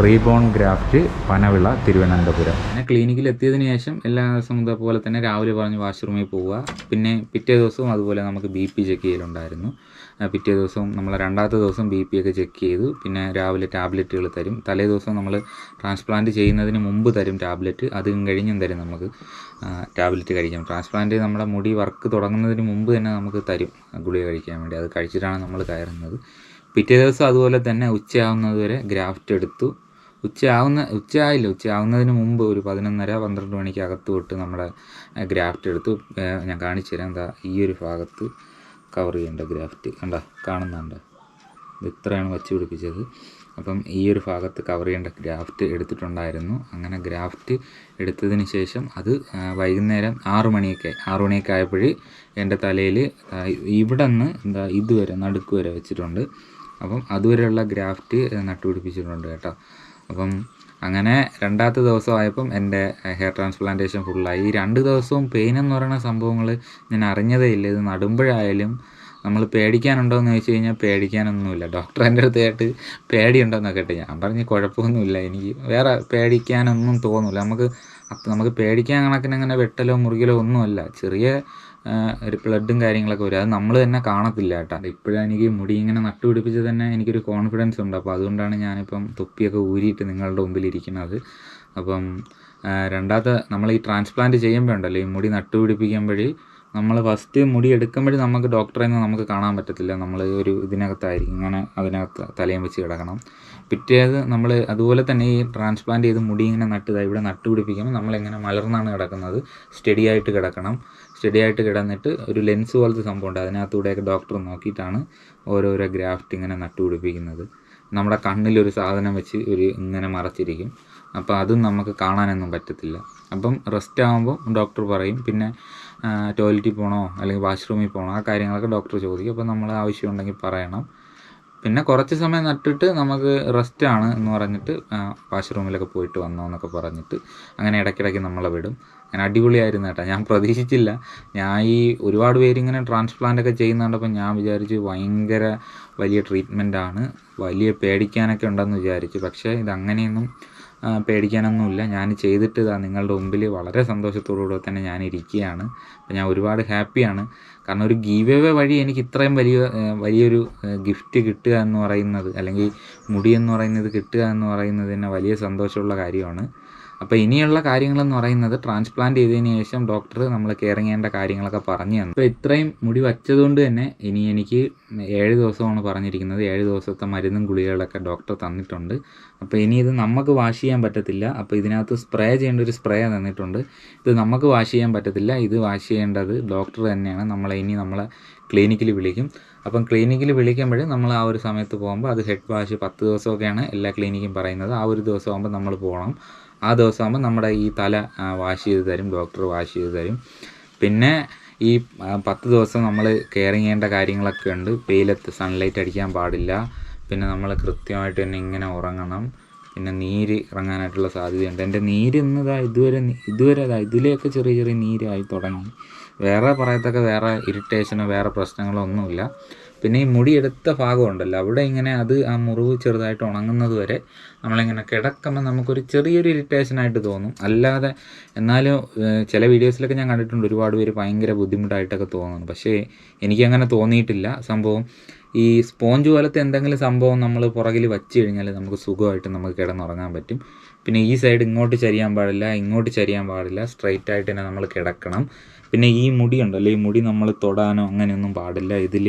Reborn graft Panavila Thiruvananthapuram. പിന്നെ ക്ലിനിക്കിൽ എത്തിയതിന് ശേഷം എല്ലാ ദിവസവും ഇതേപോലെ തന്നെ രാവിലെ പറഞ്ഞ് വാഷ്റൂമിൽ പോവുക. പിന്നെ പിറ്റേ ദിവസവും അതുപോലെ നമുക്ക് BP ചെക്ക് ചെയ്യലുണ്ടായിരുന്നു. പിറ്റേ ദിവസവും നമ്മൾ 2-ാമത്തെ ദിവസം BP ഒക്കെ ചെക്ക് ചെയ്തു. പിന്നെ രാവിലെ ടാബ്ലറ്റുകൾ തരും. തലേ ദിവസം നമ്മൾ ട്രാൻസ്പ്ലാന്റ് ചെയ്യുന്നതിന് മുമ്പ് തരും ടാബ്ലറ്റ്. അതും കഴിഞ്ഞും തരും നമുക്ക് ടാബ്ലറ്റ് കഴിക്കാം. ട്രാൻസ്പ്ലാന്റ് നമ്മുടെ മുടി വർക്ക് തുടങ്ങുന്നതിന് മുമ്പ് തന്നെ നമുക്ക് തരും ഗുളിക കഴിക്കാൻ വേണ്ടി. അത് കഴിച്ചിട്ടാണ് നമ്മൾ കയറുന്നത്. പിറ്റേ ദിവസം അതുപോലെ തന്നെ ഉച്ചയാവുന്നത് വരെ ഗ്രാഫ്റ്റ് എടുത്തു. ഉച്ചയാവുന്നതിന് മുമ്പ് ഒരു 11:30-12 മണിക്ക് അകത്ത് തൊട്ട് നമ്മുടെ ഗ്രാഫ്റ്റ് എടുത്തു. ഞാൻ കാണിച്ചു തരാം. ഈ ഒരു ഭാഗത്ത് കവർ ചെയ്യേണ്ട ഗ്രാഫ്റ്റ് കാണുന്നുണ്ട്. ഇത് ഇത്രയാണ് വച്ച് പിടിപ്പിച്ചത്. അപ്പം ഈ ഒരു ഭാഗത്ത് കവർ ചെയ്യേണ്ട ഗ്രാഫ്റ്റ് എടുത്തിട്ടുണ്ടായിരുന്നു. അങ്ങനെ ഗ്രാഫ്റ്റ് എടുത്തതിന് ശേഷം അത് വൈകുന്നേരം 6 മണിയൊക്കെ ആയപ്പോൾ എൻ്റെ തലയിൽ ഇവിടെ നിന്ന് ഇതുവരെ നടുക്ക് വരെ വെച്ചിട്ടുണ്ട്. അപ്പം അതുവരെയുള്ള ഗ്രാഫ്റ്റ് നട്ടുപിടിപ്പിച്ചിട്ടുണ്ട് കേട്ടോ. അപ്പം അങ്ങനെ 2ാമത്തെ ദിവസമായപ്പം എൻ്റെ ഹെയർ ട്രാൻസ്പ്ലാന്റേഷൻ ഫുള്ളായി. ഈ 2 ദിവസവും പെയിൻ എന്ന് പറയുന്ന സംഭവങ്ങൾ ഞാൻ അറിഞ്ഞതേ ഇല്ല. ഇത് നടുമ്പോഴായാലും നമ്മൾ പേടിക്കാനുണ്ടോ എന്ന് ചോദിച്ചു കഴിഞ്ഞാൽ പേടിക്കാനൊന്നുമില്ല. ഡോക്ടർ എൻ്റെ അടുത്ത് കേട്ട് പേടിയുണ്ടോയെന്നൊക്കെ കേട്ട് ഞാൻ പറഞ്ഞ് കുഴപ്പമൊന്നുമില്ല, എനിക്ക് വേറെ പേടിക്കാനൊന്നും തോന്നില്ല. നമുക്ക് പേടിക്കാൻ കണക്കിന് അങ്ങനെ വെട്ടലോ മുറികലോ ഒന്നുമല്ല, ചെറിയ ഒരു ബ്ലഡും കാര്യങ്ങളൊക്കെ വരും. അത് നമ്മൾ തന്നെ കാണത്തില്ല കേട്ടോ. ഇപ്പോഴാണ് എനിക്ക് മുടി ഇങ്ങനെ നട്ടുപിടിപ്പിച്ച് തന്നെ എനിക്കൊരു കോൺഫിഡൻസ് ഉണ്ട്. അപ്പോൾ അതുകൊണ്ടാണ് ഞാനിപ്പം തൊപ്പിയൊക്കെ ഊരിയിട്ട് നിങ്ങളുടെ മുമ്പിൽ ഇരിക്കുന്നത്. അപ്പം 2ാമത്തെ നമ്മൾ ഈ ട്രാൻസ്പ്ലാന്റ് ചെയ്യുമ്പോൾ ഉണ്ടല്ലോ, ഈ മുടി നട്ടുപിടിപ്പിക്കുമ്പോൾ നമ്മൾ ഫസ്റ്റ് മുടി എടുക്കുമ്പോൾ നമുക്ക് ഡോക്ടറെ നമുക്ക് കാണാൻ പറ്റത്തില്ല. നമ്മൾ ഒരു ഇതിനകത്തായിരിക്കും, ഇങ്ങനെ അതിനകത്ത് തലയും വെച്ച് കിടക്കണം. പിറ്റേത് നമ്മൾ അതുപോലെ തന്നെ ഈ ട്രാൻസ്പ്ലാന്റ് ചെയ്ത് മുടി ഇങ്ങനെ ഇവിടെ നട്ടുപിടിപ്പിക്കുമ്പോൾ നമ്മളിങ്ങനെ മലർന്നാണ് കിടക്കുന്നത്. സ്റ്റഡി ആയിട്ട് കിടന്നിട്ട് ഒരു ലെൻസ് പോലത്തെ സംഭവം ഉണ്ട്, അതിനകത്തൂടെയൊക്കെ ഡോക്ടർ നോക്കിയിട്ടാണ് ഓരോരോ ഗ്രാഫ്റ്റ് ഇങ്ങനെ നട്ടുപിടിപ്പിക്കുന്നത്. നമ്മുടെ കണ്ണിലൊരു സാധനം വെച്ച് ഇങ്ങനെ മറച്ചിരിക്കും. അപ്പോൾ അതും നമുക്ക് കാണാനൊന്നും പറ്റത്തില്ല. അപ്പം റെസ്റ്റ് ആകുമ്പോൾ ഡോക്ടർ പറയും, പിന്നെ ടോയ്ലറ്റിൽ പോകണോ അല്ലെങ്കിൽ വാഷ്റൂമിൽ പോകണോ, ആ കാര്യങ്ങളൊക്കെ ഡോക്ടർ ചോദിക്കും. അപ്പോൾ നമ്മൾ ആവശ്യമുണ്ടെങ്കിൽ പറയണം. പിന്നെ കുറച്ച് സമയം നട്ടിട്ട് നമുക്ക് റെസ്റ്റാണ് എന്ന് പറഞ്ഞിട്ട് വാഷ്റൂമിലൊക്കെ പോയിട്ട് വന്നോ എന്നൊക്കെ പറഞ്ഞിട്ട് അങ്ങനെ ഇടയ്ക്കിടയ്ക്ക് നമ്മളെ വിടും. അങ്ങനെ അടിപൊളിയായിരുന്നു കേട്ടോ. ഞാൻ പ്രതീക്ഷിച്ചില്ല. ഞാൻ ഈ ഒരുപാട് പേരിങ്ങനെ ട്രാൻസ്പ്ലാന്റൊക്കെ ചെയ്യുന്നുണ്ടപ്പോൾ ഞാൻ വിചാരിച്ചു ഭയങ്കര വലിയ ട്രീറ്റ്മെൻറ്റാണ്, വലിയ പേടിക്കാനൊക്കെ ഉണ്ടെന്ന് വിചാരിച്ചു. പക്ഷേ ഇതങ്ങനെയൊന്നും പേടിക്കാനൊന്നുമില്ല. ഞാൻ ചെയ്തിട്ട് നിങ്ങളുടെ മുമ്പിൽ വളരെ സന്തോഷത്തോടുകൂടെ തന്നെ ഞാൻ ഇരിക്കുകയാണ്. അപ്പോൾ ഞാൻ ഒരുപാട് ഹാപ്പിയാണ്. കാരണം ഒരു ഗീവ് അവേ വഴി എനിക്ക് ഇത്രയും വലിയൊരു ഗിഫ്റ്റ് കിട്ടുക എന്ന് പറയുന്നത്, അല്ലെങ്കിൽ മുടി എന്ന് പറയുന്നത് കിട്ടുക എന്ന് പറയുന്നത് തന്നെ വലിയ സന്തോഷമുള്ള കാര്യമാണ്. അപ്പോൾ ഇനിയുള്ള കാര്യങ്ങളെന്ന് പറയുന്നത് ട്രാൻസ്പ്ലാന്റ് ചെയ്തതിന് ശേഷം ഡോക്ടർ നമ്മൾ കെയർ ചെയ്യേണ്ട കാര്യങ്ങളൊക്കെ പറഞ്ഞു തന്നു. അപ്പോൾ ഇത്രയും മുടി വച്ചതുകൊണ്ട് തന്നെ ഇനി എനിക്ക് 7 ദിവസമാണ് പറഞ്ഞിരിക്കുന്നത്. 7 ദിവസത്തെ മരുന്നും ഗുളികകളൊക്കെ ഡോക്ടർ തന്നിട്ടുണ്ട്. അപ്പോൾ ഇനി ഇത് നമുക്ക് വാഷ് ചെയ്യാൻ പറ്റത്തില്ല. അപ്പോൾ ഇതിനകത്ത് സ്പ്രേ ചെയ്യേണ്ട ഒരു സ്പ്രേ തന്നിട്ടുണ്ട്. ഇത് നമുക്ക് വാഷ് ചെയ്യാൻ പറ്റത്തില്ല, ഇത് വാഷ് ചെയ്യേണ്ടത് ഡോക്ടർ തന്നെയാണ്. നമ്മളെ ക്ലിനിക്കിൽ വിളിക്കും. അപ്പം ക്ലിനിക്കിൽ വിളിക്കുമ്പോൾ നമ്മൾ ആ ഒരു സമയത്ത് പോകുമ്പോൾ അത് ഹെഡ് വാഷ് 10 ദിവസമൊക്കെയാണ് എല്ലാ ക്ലിനിക്കും പറയുന്നത്. ആ ഒരു ദിവസമാകുമ്പോൾ നമ്മൾ പോകണം. ആ ദിവസമാകുമ്പോൾ നമ്മുടെ ഈ തല വാഷ് ചെയ്ത് തരും, ഡോക്ടർ വാഷ് ചെയ്ത് തരും. പിന്നെ ഈ 10 ദിവസം നമ്മൾ കെയർ ചെയ്യേണ്ട കാര്യങ്ങളൊക്കെ ഉണ്ട്. വെയിലത്ത് സൺലൈറ്റ് അടിക്കാൻ പാടില്ല. പിന്നെ നമ്മൾ കൃത്യമായിട്ട് തന്നെ ഇങ്ങനെ ഉറങ്ങണം. പിന്നെ നീര് ഇറങ്ങാനായിട്ടുള്ള സാധ്യതയുണ്ട്. എൻ്റെ നീര് ഇതുവരെ ഇതിലെയൊക്കെ ചെറിയ ചെറിയ നീരായി തുടങ്ങി. വേറെ പറയത്തക്ക വേറെ ഇറിറ്റേഷനോ വേറെ പ്രശ്നങ്ങളോ ഒന്നുമില്ല. പിന്നെ ഈ മുടിയെടുത്ത ഭാഗം ഉണ്ടല്ലോ, അവിടെ ഇങ്ങനെ ആ മുറിവ് ചെറുതായിട്ട് ഉണങ്ങുന്നത് വരെ നമ്മളിങ്ങനെ കിടക്കുമ്പോൾ നമുക്കൊരു ചെറിയൊരു ഇറിറ്റേഷനായിട്ട് തോന്നും. അല്ലാതെ എന്നാലും ചില വീഡിയോസിലൊക്കെ ഞാൻ കണ്ടിട്ടുണ്ട് ഒരുപാട് പേര് ഭയങ്കര ബുദ്ധിമുട്ടായിട്ടൊക്കെ തോന്നുന്നു. പക്ഷേ എനിക്കങ്ങനെ തോന്നിയിട്ടില്ല. സംഭവം ഈ സ്പോഞ്ച് പോലത്തെ എന്തെങ്കിലും സംഭവം നമ്മൾ പുറകിൽ വച്ച് കഴിഞ്ഞാൽ നമുക്ക് സുഖമായിട്ട് നമുക്ക് കിടന്നുറങ്ങാൻ പറ്റും. പിന്നെ ഈ സൈഡ് ഇങ്ങോട്ട് ചരിയാൻ പാടില്ല, ഇങ്ങോട്ട് ചരിയാൻ പാടില്ല, സ്ട്രൈറ്റ് ആയിട്ട് തന്നെ നമ്മൾ കിടക്കണം. പിന്നെ ഈ മുടി ഉണ്ടല്ലോ, ഈ മുടി നമ്മൾ തൊടാനോ അങ്ങനെയൊന്നും പാടില്ല. ഇതിൽ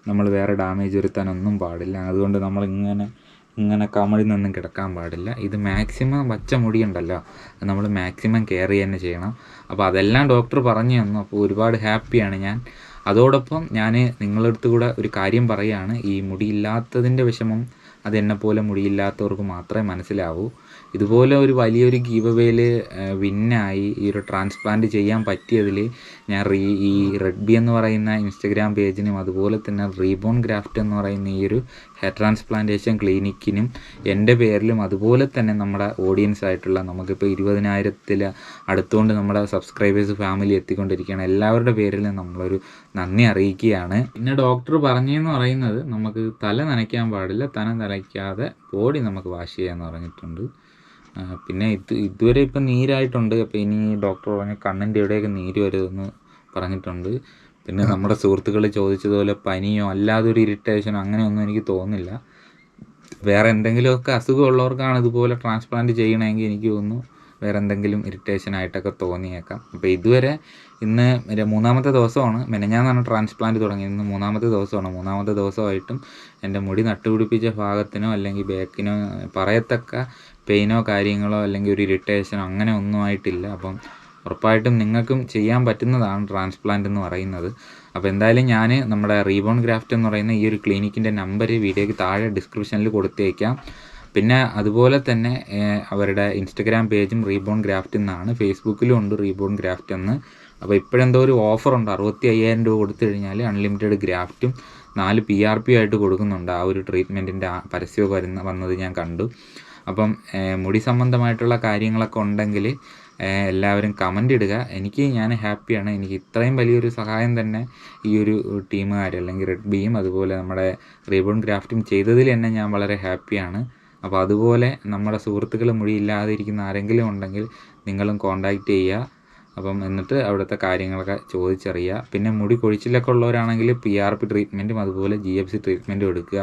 നമ്മൾ വേറെ ഡാമേജ് വരുത്താനൊന്നും പാടില്ല. അതുകൊണ്ട് നമ്മൾ ഇങ്ങനെ കമഴി നിന്നും കിടക്കാൻ പാടില്ല. ഇത് മാക്സിമം വച്ച മുടിയുണ്ടല്ലോ, അത് നമ്മൾ മാക്സിമം കെയർ തന്നെ ചെയ്യണം. അപ്പോൾ അതെല്ലാം ഡോക്ടർ പറഞ്ഞു തന്നു. അപ്പോൾ ഒരുപാട് ഹാപ്പിയാണ് ഞാൻ. അതോടൊപ്പം ഞാൻ നിങ്ങളുടെ അടുത്ത് കൂടെ ഒരു കാര്യം പറയുകയാണ്. ഈ മുടിയില്ലാത്തതിൻ്റെ വിഷമം അത് എന്നെപ്പോലെ മുടിയില്ലാത്തവർക്ക് മാത്രമേ മനസ്സിലാവൂ. ഇതുപോലെ ഒരു വലിയൊരു ഗീവ് അവേയിൽ വിന്നായി ഈ ഒരു ട്രാൻസ്പ്ലാന്റ് ചെയ്യാൻ പറ്റിയതിൽ ഞാൻ ഈ റെഡ്ബി എന്ന് പറയുന്ന ഇൻസ്റ്റഗ്രാം പേജിനും അതുപോലെ തന്നെ റീബോൺ ഗ്രാഫ്റ്റ് എന്ന് പറയുന്ന ഈ ഒരു ഹെയർ ട്രാൻസ്പ്ലാന്റേഷൻ ക്ലിനിക്കിനും എൻ്റെ പേരിലും അതുപോലെ തന്നെ നമ്മുടെ ഓഡിയൻസ് ആയിട്ടുള്ള നമുക്കിപ്പോൾ 20,000 അടുത്തുകൊണ്ട് നമ്മുടെ സബ്സ്ക്രൈബേഴ്സ് ഫാമിലി എത്തിക്കൊണ്ടിരിക്കുകയാണ്. എല്ലാവരുടെ പേരിലും നമ്മളൊരു നന്ദി അറിയിക്കുകയാണ്. പിന്നെ ഡോക്ടർ പറഞ്ഞതെന്ന് പറയുന്നത് നമുക്ക് തല നനയ്ക്കാൻ പാടില്ല, തല നനയ്ക്കാതെ ബോഡി നമുക്ക് വാഷ് ചെയ്യാമെന്ന് പറഞ്ഞിട്ടുണ്ട്. പിന്നെ ഇതുവരെ ഇപ്പം നീരായിട്ടുണ്ട്. അപ്പോൾ ഇനി ഡോക്ടർ പറഞ്ഞ കണ്ണിൻ്റെ എവിടെയൊക്കെ നീര് വരുമെന്ന് പറഞ്ഞിട്ടുണ്ട്. പിന്നെ നമ്മുടെ സുഹൃത്തുക്കൾ ചോദിച്ചതുപോലെ പനിയോ അല്ലാതെ ഒരു ഇറിറ്റേഷനോ അങ്ങനെയൊന്നും എനിക്ക് തോന്നുന്നില്ല. വേറെ എന്തെങ്കിലുമൊക്കെ അസുഖമുള്ളവർക്കാണ് ഇതുപോലെ ട്രാൻസ്പ്ലാന്റ് ചെയ്യണമെങ്കിൽ എനിക്ക് തോന്നുന്നു വേറെ എന്തെങ്കിലും ഇറിറ്റേഷനായിട്ടൊക്കെ തോന്നിയേക്കാം. അപ്പോൾ ഇതുവരെ ഇന്ന് 3ാമത്തെ ദിവസമാണ്. മെനഞ്ഞാന്നാണ് ട്രാൻസ്പ്ലാന്റ് തുടങ്ങിയത്. ഇന്ന് 3ാമത്തെ ദിവസമാണ്. 3ാമത്തെ ദിവസമായിട്ടും എൻ്റെ മുടി നട്ടുപിടിപ്പിച്ച ഭാഗത്തിനോ അല്ലെങ്കിൽ ബാക്കിനോ പറയത്തക്ക പെയിനോ കാര്യങ്ങളോ അല്ലെങ്കിൽ ഒരു ഇറിറ്റേഷനോ അങ്ങനെ ഒന്നും ആയിട്ടില്ല. അപ്പം ഉറപ്പായിട്ടും നിങ്ങൾക്കും ചെയ്യാൻ പറ്റുന്നതാണ് ട്രാൻസ്പ്ലാന്റ് എന്ന് പറയുന്നത്. അപ്പോൾ എന്തായാലും ഞാൻ നമ്മുടെ റീബോൺ ഗ്രാഫ്റ്റ് എന്ന് പറയുന്ന ഈ ഒരു ക്ലിനിക്കിൻ്റെ നമ്പർ വീഡിയോയ്ക്ക് താഴെ ഡിസ്ക്രിപ്ഷനിൽ കൊടുത്തേക്കാം. പിന്നെ അതുപോലെ തന്നെ അവരുടെ ഇൻസ്റ്റഗ്രാം പേജും റീബോൺ ഗ്രാഫ്റ്റ് എന്നാണ്, ഫേസ്ബുക്കിലും ഉണ്ട് റീബോൺ ഗ്രാഫ്റ്റ് എന്ന്. അപ്പോൾ ഇപ്പോഴെന്തോ ഒരു ഓഫറുണ്ട്, 65,000 രൂപ കൊടുത്തു കഴിഞ്ഞാൽ അൺലിമിറ്റഡ് ഗ്രാഫ്റ്റും 4 PRP ആയിട്ട് കൊടുക്കുന്നുണ്ട്. ആ ഒരു ട്രീറ്റ്മെൻറ്റിൻ്റെ പരസ്യമൊക്കെ വന്നത് ഞാൻ കണ്ടു. അപ്പം മുടി സംബന്ധമായിട്ടുള്ള കാര്യങ്ങളൊക്കെ ഉണ്ടെങ്കിൽ എല്ലാവരും കമൻ്റ് ഇടുക. ഞാൻ ഹാപ്പിയാണ്. എനിക്ക് ഇത്രയും വലിയൊരു സഹായം തന്നെ ഈ ഒരു ടീമുകാർ അല്ലെങ്കിൽ റെഡ് ബിയും അതുപോലെ നമ്മുടെ റീബോൺ ഗ്രാഫ്റ്റും ചെയ്തതിൽ തന്നെ ഞാൻ വളരെ ഹാപ്പിയാണ്. അപ്പോൾ അതുപോലെ നമ്മുടെ സുഹൃത്തുക്കൾ മുടിയില്ലാതെ ഇരിക്കുന്ന ആരെങ്കിലും ഉണ്ടെങ്കിൽ നിങ്ങളും കോൺടാക്റ്റ് ചെയ്യുക. അപ്പം എന്നിട്ട് അവിടുത്തെ കാര്യങ്ങളൊക്കെ ചോദിച്ചറിയുക. പിന്നെ മുടി കൊഴിച്ചിലൊക്കെ ഉള്ളവരാണെങ്കിൽ PRP ട്രീറ്റ്മെൻറ്റും അതുപോലെ GFC ട്രീറ്റ്മെൻറ്റും എടുക്കുക.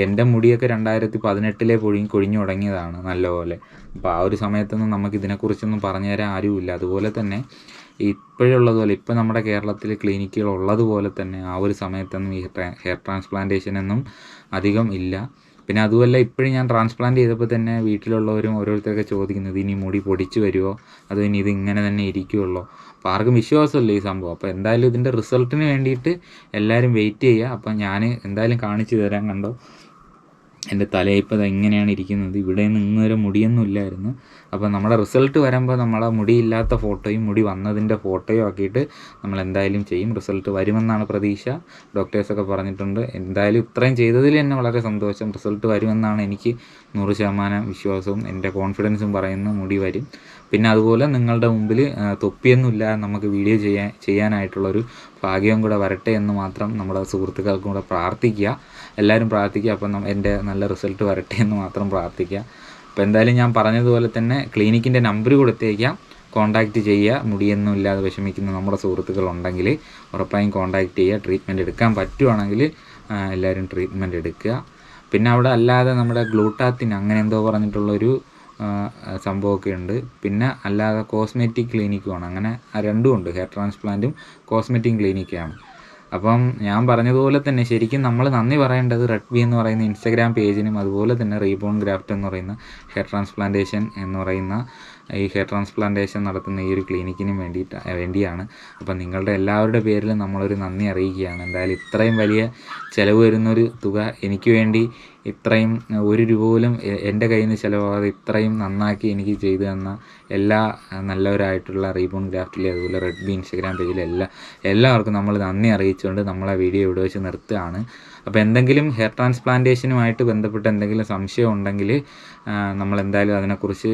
എൻ്റെ മുടിയൊക്കെ 2018 കൊഴിഞ്ഞു തുടങ്ങിയതാണ് നല്ലപോലെ. അപ്പോൾ ആ ഒരു സമയത്തൊന്നും നമുക്ക് ഇതിനെക്കുറിച്ചൊന്നും പറഞ്ഞു തരാൻ ആരുമില്ല. അതുപോലെ തന്നെ ഇപ്പോഴുള്ളതുപോലെ ഇപ്പോൾ നമ്മുടെ കേരളത്തിൽ ക്ലിനിക്കുകൾ ഉള്ളതുപോലെ തന്നെ ആ ഒരു സമയത്തൊന്നും ഈ ഹെയർ ട്രാൻസ്പ്ലാന്റേഷനൊന്നും അധികം ഇല്ല. പിന്നെ അതുമല്ല, ഇപ്പോഴും ഞാൻ ട്രാൻസ്പ്ലാന്റ് ചെയ്തപ്പോൾ തന്നെ വീട്ടിലുള്ളവരും ഓരോരുത്തരൊക്കെ ചോദിക്കുന്നത് ഇനി മുടി പൊടിച്ച് വരുമോ അതോ ഇനി ഇത് ഇങ്ങനെ തന്നെ ഇരിക്കുമല്ലോ. അപ്പോൾ ആർക്കും വിശ്വാസമല്ല ഈ സംഭവം. അപ്പോൾ എന്തായാലും ഇതിൻ്റെ റിസൾട്ടിന് വേണ്ടിയിട്ട് എല്ലാവരും വെയിറ്റ് ചെയ്യുക. അപ്പം ഞാൻ എന്തായാലും കാണിച്ചു തരാം. കണ്ടോ, എൻ്റെ തലയിപ്പോൾ ഇങ്ങനെയാണ് ഇരിക്കുന്നത്. ഇവിടെ നിന്ന് ഇന്നുവരെ മുടിയൊന്നും ഇല്ലായിരുന്നു. അപ്പോൾ നമ്മുടെ റിസൾട്ട് വരുമ്പോൾ നമ്മളെ മുടിയില്ലാത്ത ഫോട്ടോയും മുടി വന്നതിൻ്റെ ഫോട്ടോയും ആക്കിയിട്ട് നമ്മൾ എന്തായാലും ചെയ്യും. റിസൾട്ട് വരുമെന്നാണ് പ്രതീക്ഷ. ഡോക്ടേഴ്സൊക്കെ പറഞ്ഞിട്ടുണ്ട്. എന്തായാലും ഇത്രയും ചെയ്തതിൽ തന്നെ വളരെ സന്തോഷം. റിസൾട്ട് വരുമെന്നാണ് എനിക്ക് 100% വിശ്വാസവും എൻ്റെ കോൺഫിഡൻസും പറയുന്നു. മുടി വരും. പിന്നെ അതുപോലെ നിങ്ങളുടെ മുമ്പിൽ തൊപ്പിയൊന്നുമില്ല നമുക്ക് വീഡിയോ ചെയ്യാനായിട്ടുള്ളൊരു ഭാഗ്യവും കൂടെ വരട്ടെ എന്ന് മാത്രം നമ്മുടെ സുഹൃത്തുക്കൾക്കും കൂടെ പ്രാർത്ഥിക്കുക. എല്ലാവരും പ്രാർത്ഥിക്കുക. അപ്പം എൻ്റെ നല്ല റിസൾട്ട് വരട്ടെ എന്ന് മാത്രം പ്രാർത്ഥിക്കുക. അപ്പോൾ എന്തായാലും ഞാൻ പറഞ്ഞതുപോലെ തന്നെ ക്ലിനിക്കിൻ്റെ നമ്പർ കൊടുത്തേക്കാം, കോൺടാക്റ്റ് ചെയ്യുക. മുടിയൊന്നും ഇല്ലാതെ വിഷമിക്കുന്ന നമ്മുടെ സുഹൃത്തുക്കളുണ്ടെങ്കിൽ ഉറപ്പായും കോൺടാക്റ്റ് ചെയ്യുക. ട്രീറ്റ്മെൻറ്റ് എടുക്കാൻ പറ്റുവാണെങ്കിൽ എല്ലാവരും ട്രീറ്റ്മെൻറ്റ് എടുക്കുക. പിന്നെ അവിടെ അല്ലാതെ നമ്മുടെ ഗ്ലൂട്ടാത്തിൻ അങ്ങനെ എന്തോ പറഞ്ഞിട്ടുള്ളൊരു സംഭവമൊക്കെ ഉണ്ട്. പിന്നെ അല്ലാതെ കോസ്മെറ്റിക് ക്ലിനിക്കുമാണ്. അങ്ങനെ രണ്ടും ഉണ്ട്, ഹെയർ ട്രാൻസ്പ്ലാന്റും കോസ്മെറ്റിക് ക്ലിനിക്കാണ്. അപ്പം ഞാൻ പറഞ്ഞതുപോലെ തന്നെ ശരിക്കും നമ്മൾ നന്ദി പറയേണ്ടത് റെഡ് ബി എന്ന് പറയുന്ന ഇൻസ്റ്റഗ്രാം പേജിനും അതുപോലെ തന്നെ റീബോൺ ഗ്രാഫ്റ്റ് എന്ന് പറയുന്ന ഹെയർ ട്രാൻസ്പ്ലാന്റേഷൻ എന്ന് പറയുന്ന ഈ ഹെയർ ട്രാൻസ്പ്ലാന്റേഷൻ നടത്തുന്ന ഈ ഒരു ക്ലിനിക്കിനും വേണ്ടിയാണ്. അപ്പം നിങ്ങളുടെ എല്ലാവരുടെ പേരിലും നമ്മളൊരു നന്ദി അറിയിക്കുകയാണ്. എന്തായാലും ഇത്രയും വലിയ ചിലവ് വരുന്നൊരു തുക എനിക്ക് വേണ്ടി ഇത്രയും 1 രൂപ പോലും എൻ്റെ കയ്യിൽ നിന്ന് ചിലവാകാതെ ഇത്രയും നന്നാക്കി എനിക്ക് ചെയ്തു തന്ന എല്ലാ നല്ലവരായിട്ടുള്ള റീബോൺ ഗ്രാഫ്റ്റിലെ അതുപോലെ റെഡ് ബി ഇൻസ്റ്റഗ്രാം പേജിലെ എല്ലാവർക്കും നമ്മൾ നന്ദി അറിയിച്ചുകൊണ്ട് നമ്മളെ വീഡിയോ ഇവിടെ വെച്ച് നിർത്തുകയാണ്. അപ്പോൾ എന്തെങ്കിലും ഹെയർ ട്രാൻസ്പ്ലാന്റേഷനുമായിട്ട് ബന്ധപ്പെട്ട് എന്തെങ്കിലും സംശയം ഉണ്ടെങ്കിൽ നമ്മളെന്തായാലും അതിനെക്കുറിച്ച്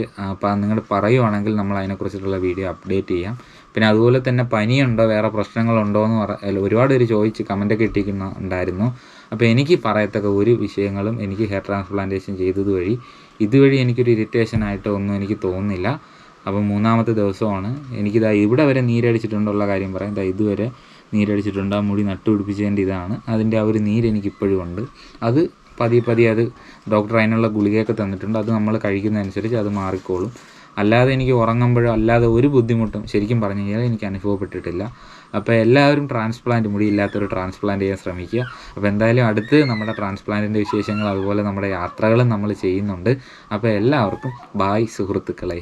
നിങ്ങൾ പറയുവാണെങ്കിൽ നമ്മൾ അതിനെക്കുറിച്ചിട്ടുള്ള വീഡിയോ അപ്ഡേറ്റ് ചെയ്യാം. പിന്നെ അതുപോലെ തന്നെ പനിയുണ്ടോ വേറെ പ്രശ്നങ്ങളുണ്ടോ എന്ന് ഒരുപാട് പേര് ചോദിച്ച് കമൻ്റൊക്കെ ഇട്ടിരിക്കുന്നുണ്ടായിരുന്നു. അപ്പോൾ എനിക്ക് പറയത്തക്ക ഒരു വിഷയങ്ങളും എനിക്ക് ഹെയർ ട്രാൻസ്പ്ലാന്റേഷൻ ഇതുവഴി എനിക്കൊരു ഇറിറ്റേഷനായിട്ടോ ഒന്നും എനിക്ക് തോന്നുന്നില്ല. അപ്പോൾ 3ാമത്തെ ദിവസമാണ്. എനിക്കിതാ ഇവിടെ വരെ നീരടിച്ചിട്ടുണ്ടുള്ള കാര്യം പറയാം. ഇതുവരെ നീരടിച്ചിട്ടുണ്ട്. ആ മുടി നട്ടുപിടിപ്പിച്ചതിൻ്റെ ഇതാണ്. അതിൻ്റെ ആ ഒരു നീര് എനിക്കിപ്പോഴും ഉണ്ട്. അത് പതിയെ അത് ഡോക്ടർ അതിനുള്ള ഗുളികയൊക്കെ തന്നിട്ടുണ്ട്. അത് നമ്മൾ കഴിക്കുന്നതനുസരിച്ച് അത് മാറിക്കോളും. അല്ലാതെ എനിക്ക് ഉറങ്ങുമ്പോഴോ അല്ലാതെ ഒരു ബുദ്ധിമുട്ടും ശരിക്കും പറഞ്ഞു കഴിഞ്ഞാൽ എനിക്ക് അനുഭവപ്പെട്ടിട്ടില്ല. അപ്പോൾ എല്ലാവരും മുടിയില്ലാത്തൊരു ട്രാൻസ്പ്ലാന്റ് ചെയ്യാൻ ശ്രമിക്കുക. അപ്പോൾ എന്തായാലും അടുത്ത് നമ്മുടെ ട്രാൻസ്പ്ലാന്റിൻ്റെ വിശേഷങ്ങൾ അതുപോലെ നമ്മുടെ യാത്രകളും നമ്മൾ ചെയ്യുന്നുണ്ട്. അപ്പോൾ എല്ലാവർക്കും ബായ് സുഹൃത്തുക്കളെ.